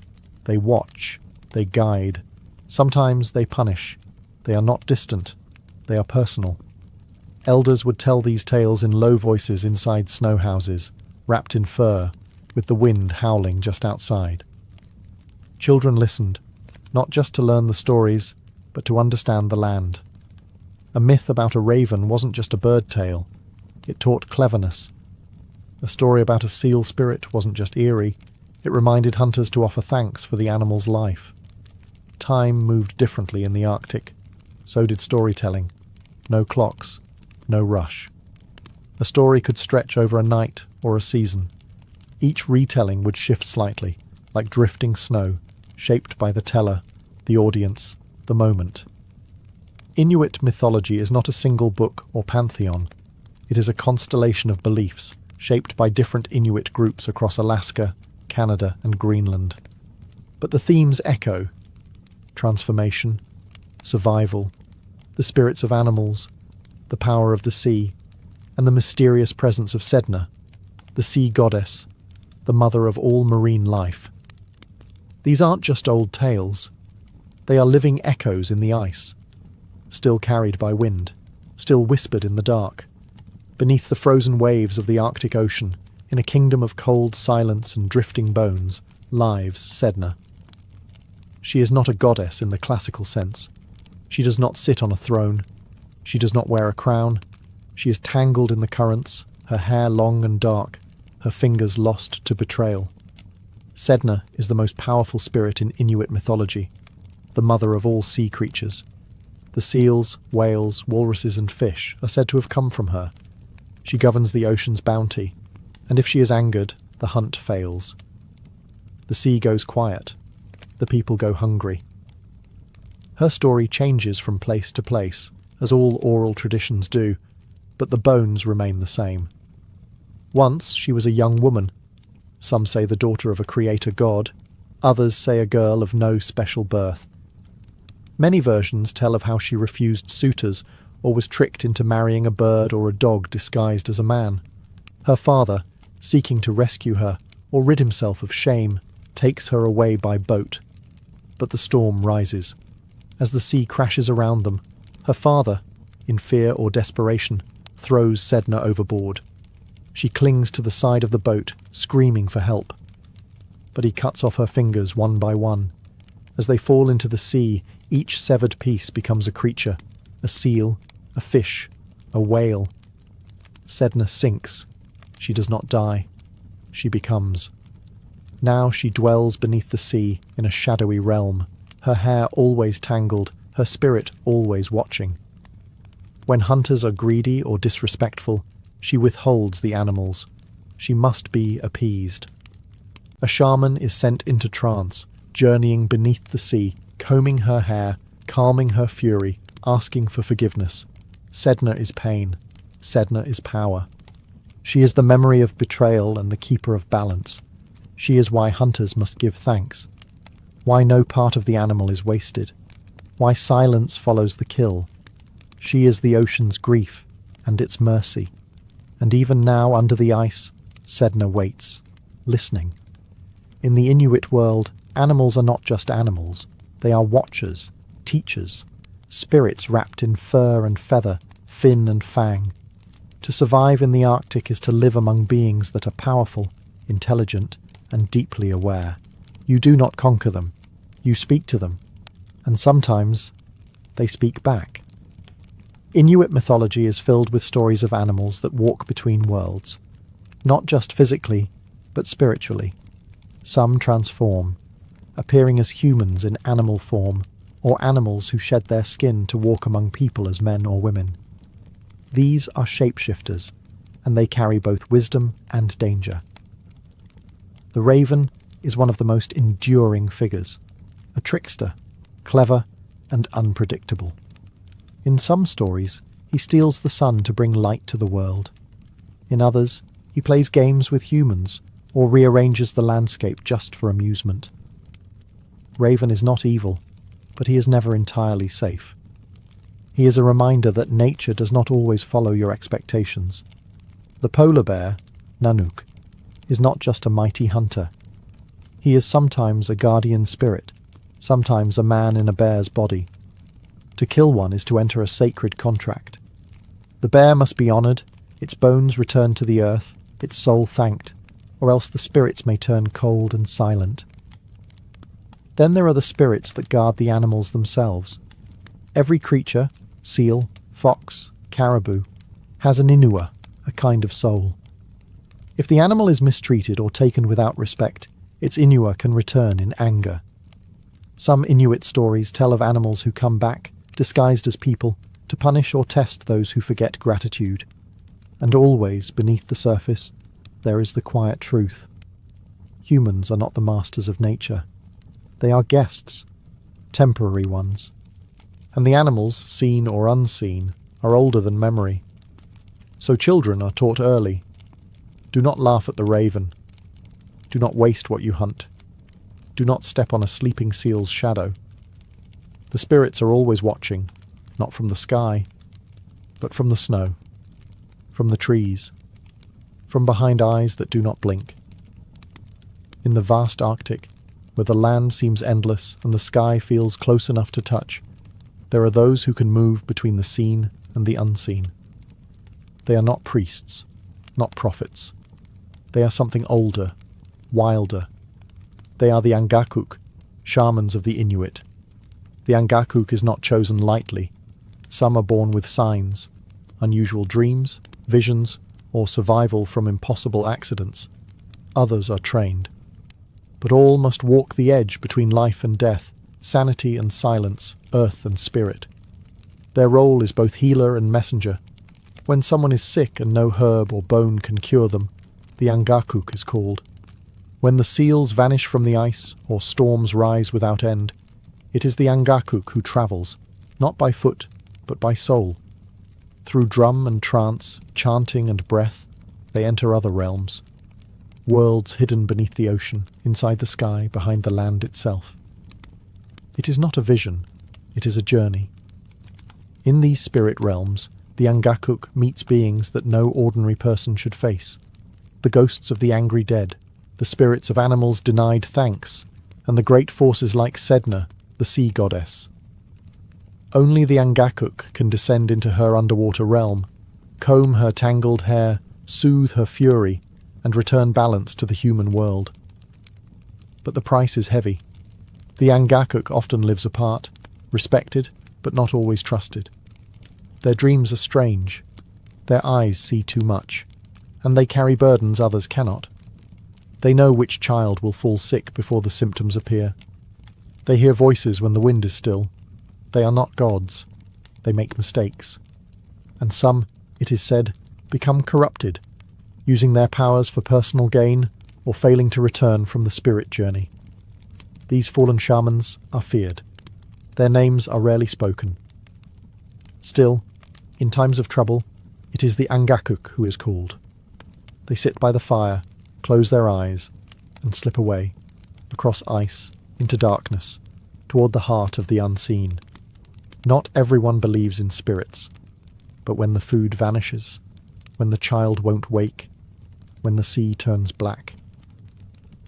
They watch, they guide. Sometimes they punish. They are not distant. They are personal. Elders would tell these tales in low voices inside snow houses, wrapped in fur, with the wind howling just outside. Children listened, not just to learn the stories, but to understand the land. A myth about a raven wasn't just a bird tale. It taught cleverness. A story about a seal spirit wasn't just eerie. It reminded hunters to offer thanks for the animal's life. Time moved differently in the Arctic. So did storytelling. No clocks, no rush. A story could stretch over a night or a season. Each retelling would shift slightly, like drifting snow, shaped by the teller, the audience, the moment. Inuit mythology is not a single book or pantheon. It is a constellation of beliefs, shaped by different Inuit groups across Alaska, Canada, and Greenland. But the themes echo: transformation, survival, the spirits of animals, the power of the sea, and the mysterious presence of Sedna, the sea goddess, the mother of all marine life. These aren't just old tales. They are living echoes in the ice, still carried by wind, still whispered in the dark. Beneath the frozen waves of the Arctic Ocean, in a kingdom of cold silence and drifting bones, lives Sedna. She is not a goddess in the classical sense. She does not sit on a throne. She does not wear a crown. She is tangled in the currents, her hair long and dark, her fingers lost to betrayal. Sedna is the most powerful spirit in Inuit mythology, the mother of all sea creatures. The seals, whales, walruses and fish are said to have come from her. She governs the ocean's bounty, and if she is angered, the hunt fails. The sea goes quiet. The people go hungry. Her story changes from place to place, as all oral traditions do, but the bones remain the same. Once she was a young woman. Some say the daughter of a creator god, others say a girl of no special birth. Many versions tell of how she refused suitors or was tricked into marrying a bird or a dog disguised as a man. Her father, seeking to rescue her or rid himself of shame, takes her away by boat. But the storm rises. As the sea crashes around them, her father, in fear or desperation, throws Sedna overboard. She clings to the side of the boat, screaming for help. But he cuts off her fingers one by one. As they fall into the sea, each severed piece becomes a creature, a seal, a fish, a whale. Sedna sinks. She does not die. She becomes. Now she dwells beneath the sea in a shadowy realm, her hair always tangled, her spirit always watching. When hunters are greedy or disrespectful, she withholds the animals. She must be appeased. A shaman is sent into trance, journeying beneath the sea, combing her hair, calming her fury, asking for forgiveness. Sedna is pain. Sedna is power. She is the memory of betrayal and the keeper of balance. She is why hunters must give thanks. Why no part of the animal is wasted. Why silence follows the kill. She is the ocean's grief and its mercy. And even now under the ice, Sedna waits, listening. In the Inuit world, animals are not just animals. They are watchers, teachers, spirits wrapped in fur and feather, fin and fang. To survive in the Arctic is to live among beings that are powerful, intelligent, and deeply aware. You do not conquer them. You speak to them. And sometimes they speak back. Inuit mythology is filled with stories of animals that walk between worlds, not just physically, but spiritually. Some transform, appearing as humans in animal form, or animals who shed their skin to walk among people as men or women. These are shapeshifters, and they carry both wisdom and danger. The raven is one of the most enduring figures, a trickster, clever and unpredictable. In some stories, he steals the sun to bring light to the world. In others, he plays games with humans or rearranges the landscape just for amusement. Raven is not evil, but he is never entirely safe. He is a reminder that nature does not always follow your expectations. The polar bear, Nanook, is not just a mighty hunter. He is sometimes a guardian spirit, sometimes a man in a bear's body. To kill one is to enter a sacred contract. The bear must be honoured, its bones returned to the earth, its soul thanked, or else the spirits may turn cold and silent. Then there are the spirits that guard the animals themselves. Every creature, seal, fox, caribou, has an inua, a kind of soul. If the animal is mistreated or taken without respect, its inua can return in anger. Some Inuit stories tell of animals who come back, disguised as people, to punish or test those who forget gratitude. And always, beneath the surface, there is the quiet truth. Humans are not the masters of nature. They are guests, temporary ones. And the animals, seen or unseen, are older than memory. So children are taught early. Do not laugh at the raven. Do not waste what you hunt. Do not step on a sleeping seal's shadow. The spirits are always watching, not from the sky, but from the snow, from the trees, from behind eyes that do not blink. In the vast Arctic, where the land seems endless and the sky feels close enough to touch, there are those who can move between the seen and the unseen. They are not priests, not prophets. They are something older, wilder. They are the Angakuk, shamans of the Inuit. The Angakuk is not chosen lightly. Some are born with signs, unusual dreams, visions, or survival from impossible accidents. Others are trained. But all must walk the edge between life and death, sanity and silence, earth and spirit. Their role is both healer and messenger. When someone is sick and no herb or bone can cure them, the Angakuk is called. When the seals vanish from the ice, or storms rise without end, it is the Angakuk who travels, not by foot, but by soul. Through drum and trance, chanting and breath, they enter other realms. Worlds hidden beneath the ocean, inside the sky, behind the land itself. It is not a vision, it is a journey. In these spirit realms, the Angakuk meets beings that no ordinary person should face. The ghosts of the angry dead, the spirits of animals denied thanks, and the great forces like Sedna, the sea goddess. Only the Angakuk can descend into her underwater realm, comb her tangled hair, soothe her fury, and return balance to the human world. But the price is heavy. The Angakuk often lives apart, respected, but not always trusted. Their dreams are strange. Their eyes see too much, and they carry burdens others cannot. They know which child will fall sick before the symptoms appear. They hear voices when the wind is still. They are not gods. They make mistakes. And some, it is said, become corrupted, using their powers for personal gain or failing to return from the spirit journey. These fallen shamans are feared. Their names are rarely spoken. Still, in times of trouble, it is the Angakuk who is called. They sit by the fire, close their eyes, and slip away, across ice, into darkness, toward the heart of the unseen. Not everyone believes in spirits, but when the food vanishes, when the child won't wake, when the sea turns black,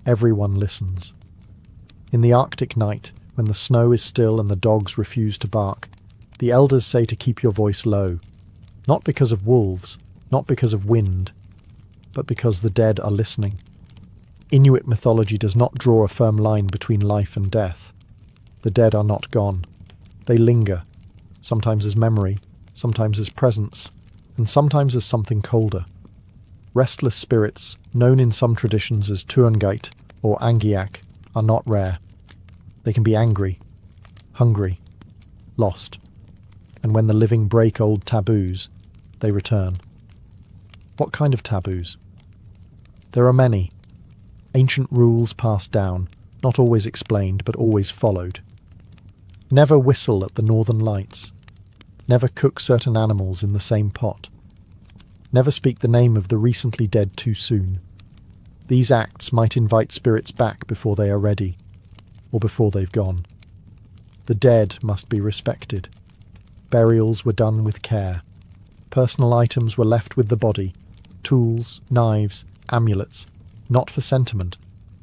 everyone listens. In the Arctic night, when the snow is still and the dogs refuse to bark, the elders say to keep your voice low, not because of wolves, not because of wind, but because the dead are listening. Inuit mythology does not draw a firm line between life and death. The dead are not gone. They linger, sometimes as memory, sometimes as presence, and sometimes as something colder. Restless spirits, known in some traditions as Tuangait or Angiak, are not rare. They can be angry, hungry, lost, and when the living break old taboos, they return. What kind of taboos? There are many. Ancient rules passed down, not always explained, but always followed. Never whistle at the northern lights. Never cook certain animals in the same pot. Never speak the name of the recently dead too soon. These acts might invite spirits back before they are ready, or before they've gone. The dead must be respected. Burials were done with care. Personal items were left with the body, tools, knives, amulets, not for sentiment,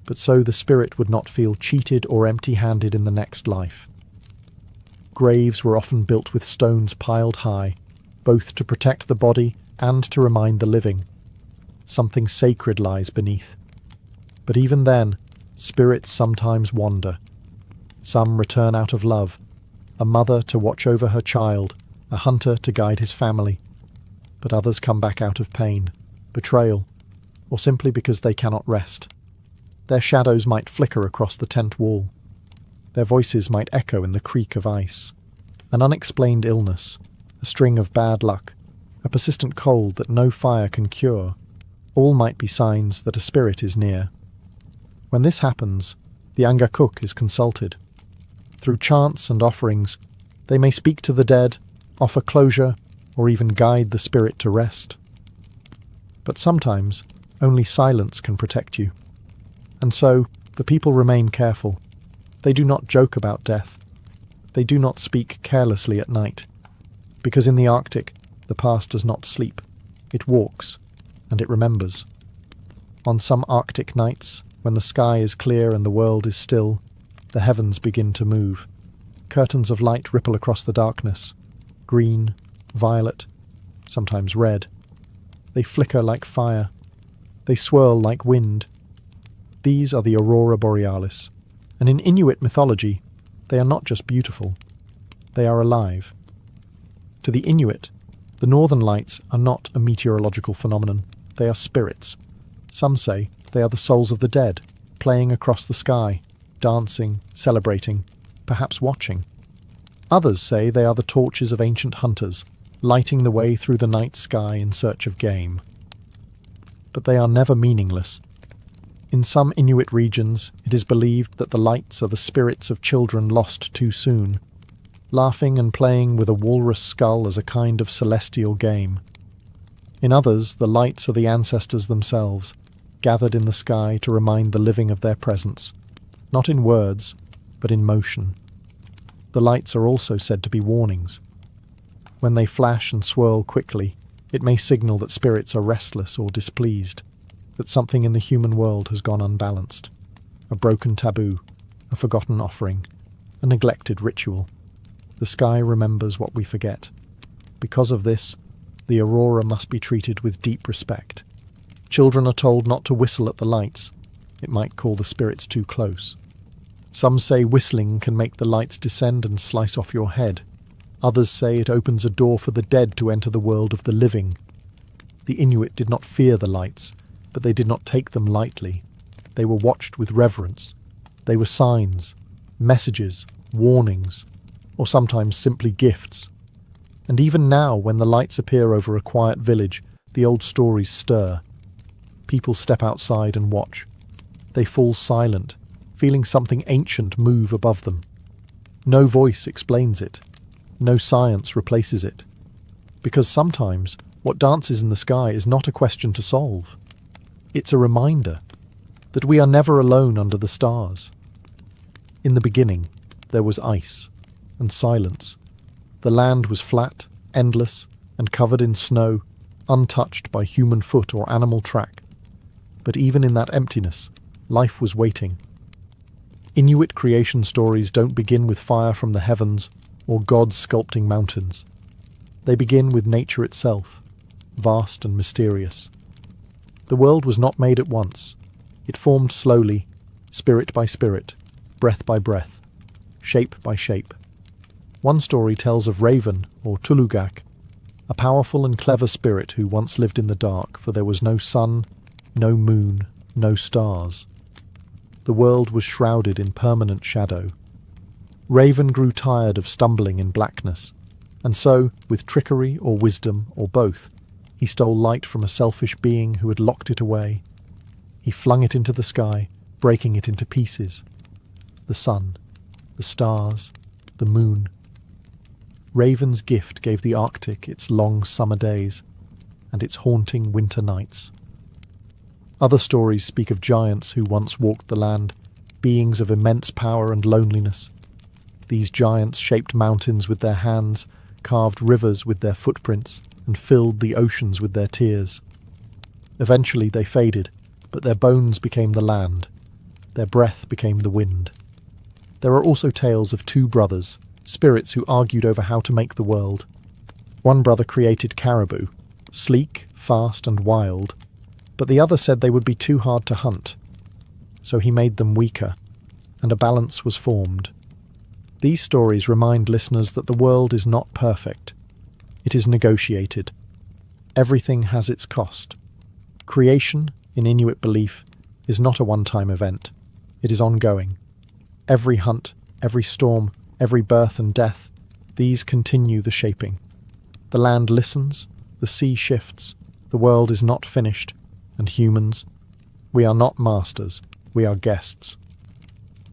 but so the spirit would not feel cheated or empty-handed in the next life. Graves were often built with stones piled high, both to protect the body and to remind the living. Something sacred lies beneath. But even then, spirits sometimes wander. Some return out of love, a mother to watch over her child, a hunter to guide his family. But others come back out of pain, betrayal, or simply because they cannot rest. Their shadows might flicker across the tent wall. Their voices might echo in the creak of ice. An unexplained illness, a string of bad luck, a persistent cold that no fire can cure, all might be signs that a spirit is near. When this happens, the Angakuk is consulted. Through chants and offerings, they may speak to the dead, offer closure, or even guide the spirit to rest. But sometimes, only silence can protect you. And so, the people remain careful. They do not joke about death. They do not speak carelessly at night. Because in the Arctic, the past does not sleep. It walks, and it remembers. On some Arctic nights, when the sky is clear and the world is still, the heavens begin to move. Curtains of light ripple across the darkness. Green, violet, sometimes red. They flicker like fire. They swirl like wind. These are the aurora borealis. And in Inuit mythology, they are not just beautiful. They are alive. To the Inuit, the northern lights are not a meteorological phenomenon. They are spirits. Some say they are the souls of the dead, playing across the sky, dancing, celebrating, perhaps watching. Others say they are the torches of ancient hunters, lighting the way through the night sky in search of game. but they are never meaningless. In some Inuit regions, it is believed that the lights are the spirits of children lost too soon, laughing and playing with a walrus skull as a kind of celestial game. In others, the lights are the ancestors themselves, gathered in the sky to remind the living of their presence, not in words, but in motion. The lights are also said to be warnings. When they flash and swirl quickly, it may signal that spirits are restless or displeased, that something in the human world has gone unbalanced. A broken taboo, a forgotten offering, a neglected ritual. The sky remembers what we forget. Because of this, the aurora must be treated with deep respect. Children are told not to whistle at the lights. It might call the spirits too close. Some say whistling can make the lights descend and slice off your head. Others say it opens a door for the dead to enter the world of the living. The Inuit did not fear the lights, but they did not take them lightly. They were watched with reverence. They were signs, messages, warnings, or sometimes simply gifts. And even now, when the lights appear over a quiet village, the old stories stir. People step outside and watch. They fall silent, feeling something ancient move above them. No voice explains it. No science replaces it. Because sometimes what dances in the sky is not a question to solve. It's a reminder that we are never alone under the stars. In the beginning, there was ice and silence. The land was flat, endless, and covered in snow, untouched by human foot or animal track. But even in that emptiness, life was waiting. Inuit creation stories don't begin with fire from the heavens or gods sculpting mountains. They begin with nature itself, vast and mysterious. The world was not made at once. It formed slowly, spirit by spirit, breath by breath, shape by shape. One story tells of Raven, or Tulugak, a powerful and clever spirit who once lived in the dark, for there was no sun, no moon, no stars. The world was shrouded in permanent shadow. Raven grew tired of stumbling in blackness, and so, with trickery or wisdom or both, he stole light from a selfish being who had locked it away. He flung it into the sky, breaking it into pieces. The sun, the stars, the moon. Raven's gift gave the Arctic its long summer days and its haunting winter nights. Other stories speak of giants who once walked the land, beings of immense power and loneliness. These giants shaped mountains with their hands, carved rivers with their footprints, and filled the oceans with their tears. Eventually they faded, but their bones became the land. Their breath became the wind. There are also tales of two brothers, spirits who argued over how to make the world. One brother created caribou, sleek, fast, and wild, but the other said they would be too hard to hunt. So he made them weaker, and a balance was formed. These stories remind listeners that the world is not perfect. It is negotiated. Everything has its cost. Creation, in Inuit belief, is not a one-time event. It is ongoing. Every hunt, every storm, every birth and death, these continue the shaping. The land listens, the sea shifts, the world is not finished, and humans, we are not masters, we are guests.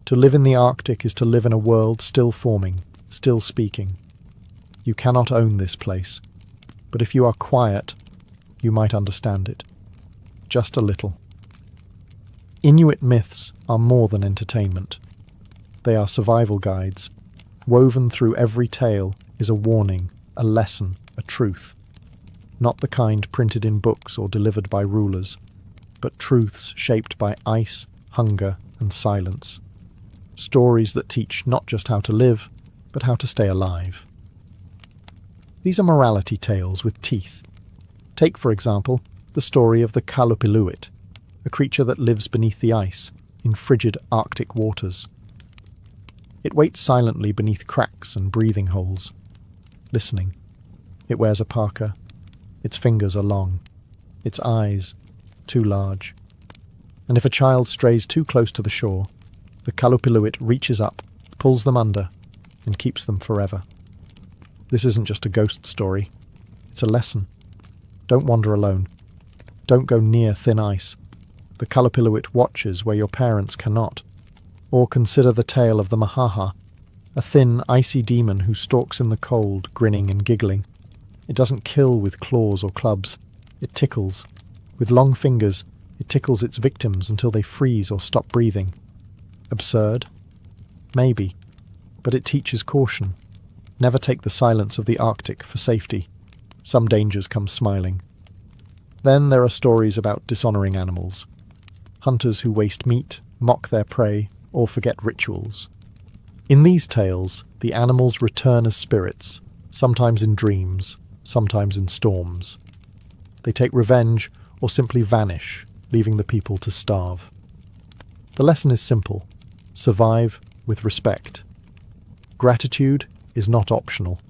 To live in the Arctic is to live in a world still forming, still speaking. You cannot own this place, but if you are quiet, you might understand it. Just a little. Inuit myths are more than entertainment. They are survival guides. Woven through every tale is a warning, a lesson, a truth. Not the kind printed in books or delivered by rulers, but truths shaped by ice, hunger, and silence. Stories that teach not just how to live, but how to stay alive. These are morality tales with teeth. Take, for example, the story of the Kalupiluit, a creature that lives beneath the ice, in frigid Arctic waters. It waits silently beneath cracks and breathing holes, listening. It wears a parka. Its fingers are long. Its eyes, too large. And if a child strays too close to the shore, the Kalupiluit reaches up, pulls them under, and keeps them forever. This isn't just a ghost story. It's a lesson. Don't wander alone. Don't go near thin ice. The Calapiluit watches where your parents cannot. Or consider the tale of the Mahaha, a thin, icy demon who stalks in the cold, grinning and giggling. It doesn't kill with claws or clubs. It tickles. With long fingers, it tickles its victims until they freeze or stop breathing. Absurd? Maybe. But it teaches caution. Never take the silence of the Arctic for safety. Some dangers come smiling. Then there are stories about dishonoring animals. Hunters who waste meat, mock their prey, or forget rituals. In these tales, the animals return as spirits, sometimes in dreams, sometimes in storms. They take revenge or simply vanish, leaving the people to starve. The lesson is simple: survive with respect. Gratitude is not optional.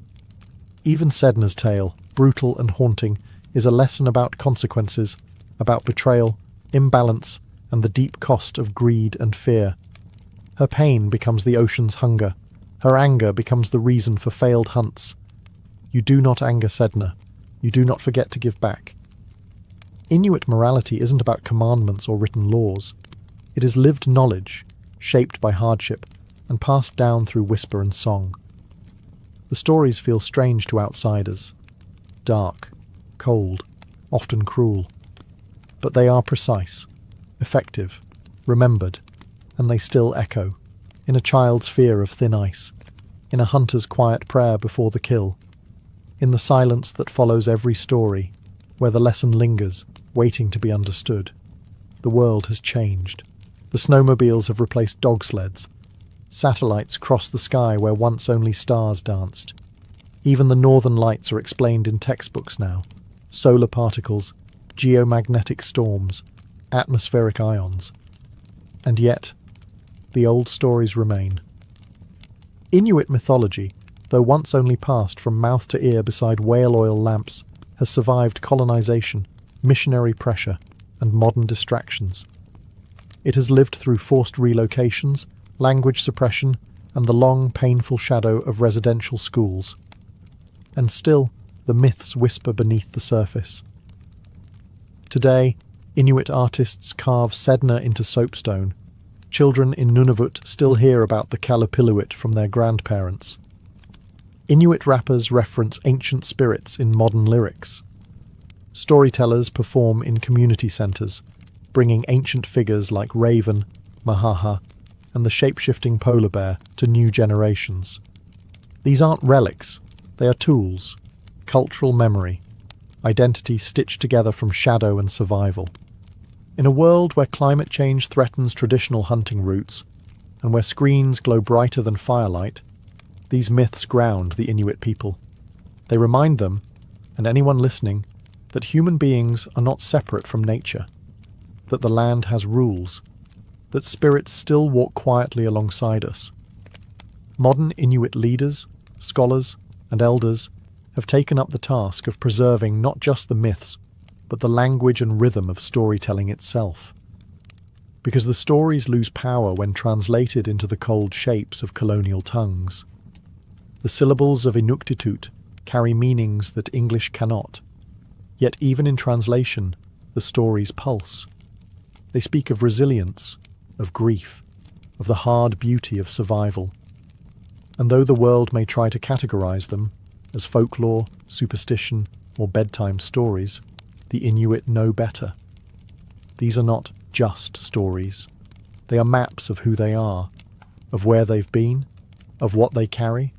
Even Sedna's tale, brutal and haunting, is a lesson about consequences, about betrayal, imbalance, and the deep cost of greed and fear. Her pain becomes the ocean's hunger. Her anger becomes the reason for failed hunts. You do not anger Sedna. You do not forget to give back. Inuit morality isn't about commandments or written laws. It is lived knowledge, shaped by hardship, and passed down through whisper and song. The stories feel strange to outsiders. Dark, cold, often cruel. But they are precise, effective, remembered, and they still echo, in a child's fear of thin ice, in a hunter's quiet prayer before the kill, in the silence that follows every story, where the lesson lingers, waiting to be understood. The world has changed. The snowmobiles have replaced dog sleds. Satellites cross the sky where once only stars danced. Even the northern lights are explained in textbooks now. Solar particles, geomagnetic storms, atmospheric ions. And yet, the old stories remain. Inuit mythology, though once only passed from mouth to ear beside whale oil lamps, has survived colonization, missionary pressure, and modern distractions. It has lived through forced relocations, language suppression, and the long, painful shadow of residential schools. And still, the myths whisper beneath the surface. Today, Inuit artists carve Sedna into soapstone. Children in Nunavut still hear about the Calapiluit from their grandparents. Inuit rappers reference ancient spirits in modern lyrics. Storytellers perform in community centres, bringing ancient figures like Raven, Mahaha, and the shape-shifting polar bear to new generations. These aren't relics, they are tools, cultural memory, identity stitched together from shadow and survival. In a world where climate change threatens traditional hunting routes, and where screens glow brighter than firelight, these myths ground the Inuit people. They remind them, and anyone listening, that human beings are not separate from nature, that the land has rules, that spirits still walk quietly alongside us. Modern Inuit leaders, scholars, and elders have taken up the task of preserving not just the myths, but the language and rhythm of storytelling itself. Because the stories lose power when translated into the cold shapes of colonial tongues. The syllables of Inuktitut carry meanings that English cannot. Yet even in translation, the stories pulse. They speak of resilience, of grief, of the hard beauty of survival. And though the world may try to categorize them as folklore, superstition, or bedtime stories, the Inuit know better. These are not just stories. They are maps of who they are, of where they've been, of what they carry.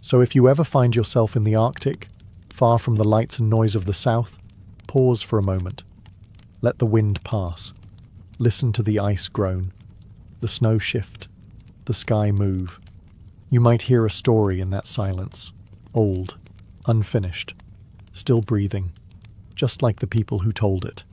So if you ever find yourself in the Arctic, far from the lights and noise of the south, pause for a moment. Let the wind pass. Listen to the ice groan, the snow shift, the sky move. You might hear a story in that silence, old, unfinished, still breathing, just like the people who told it.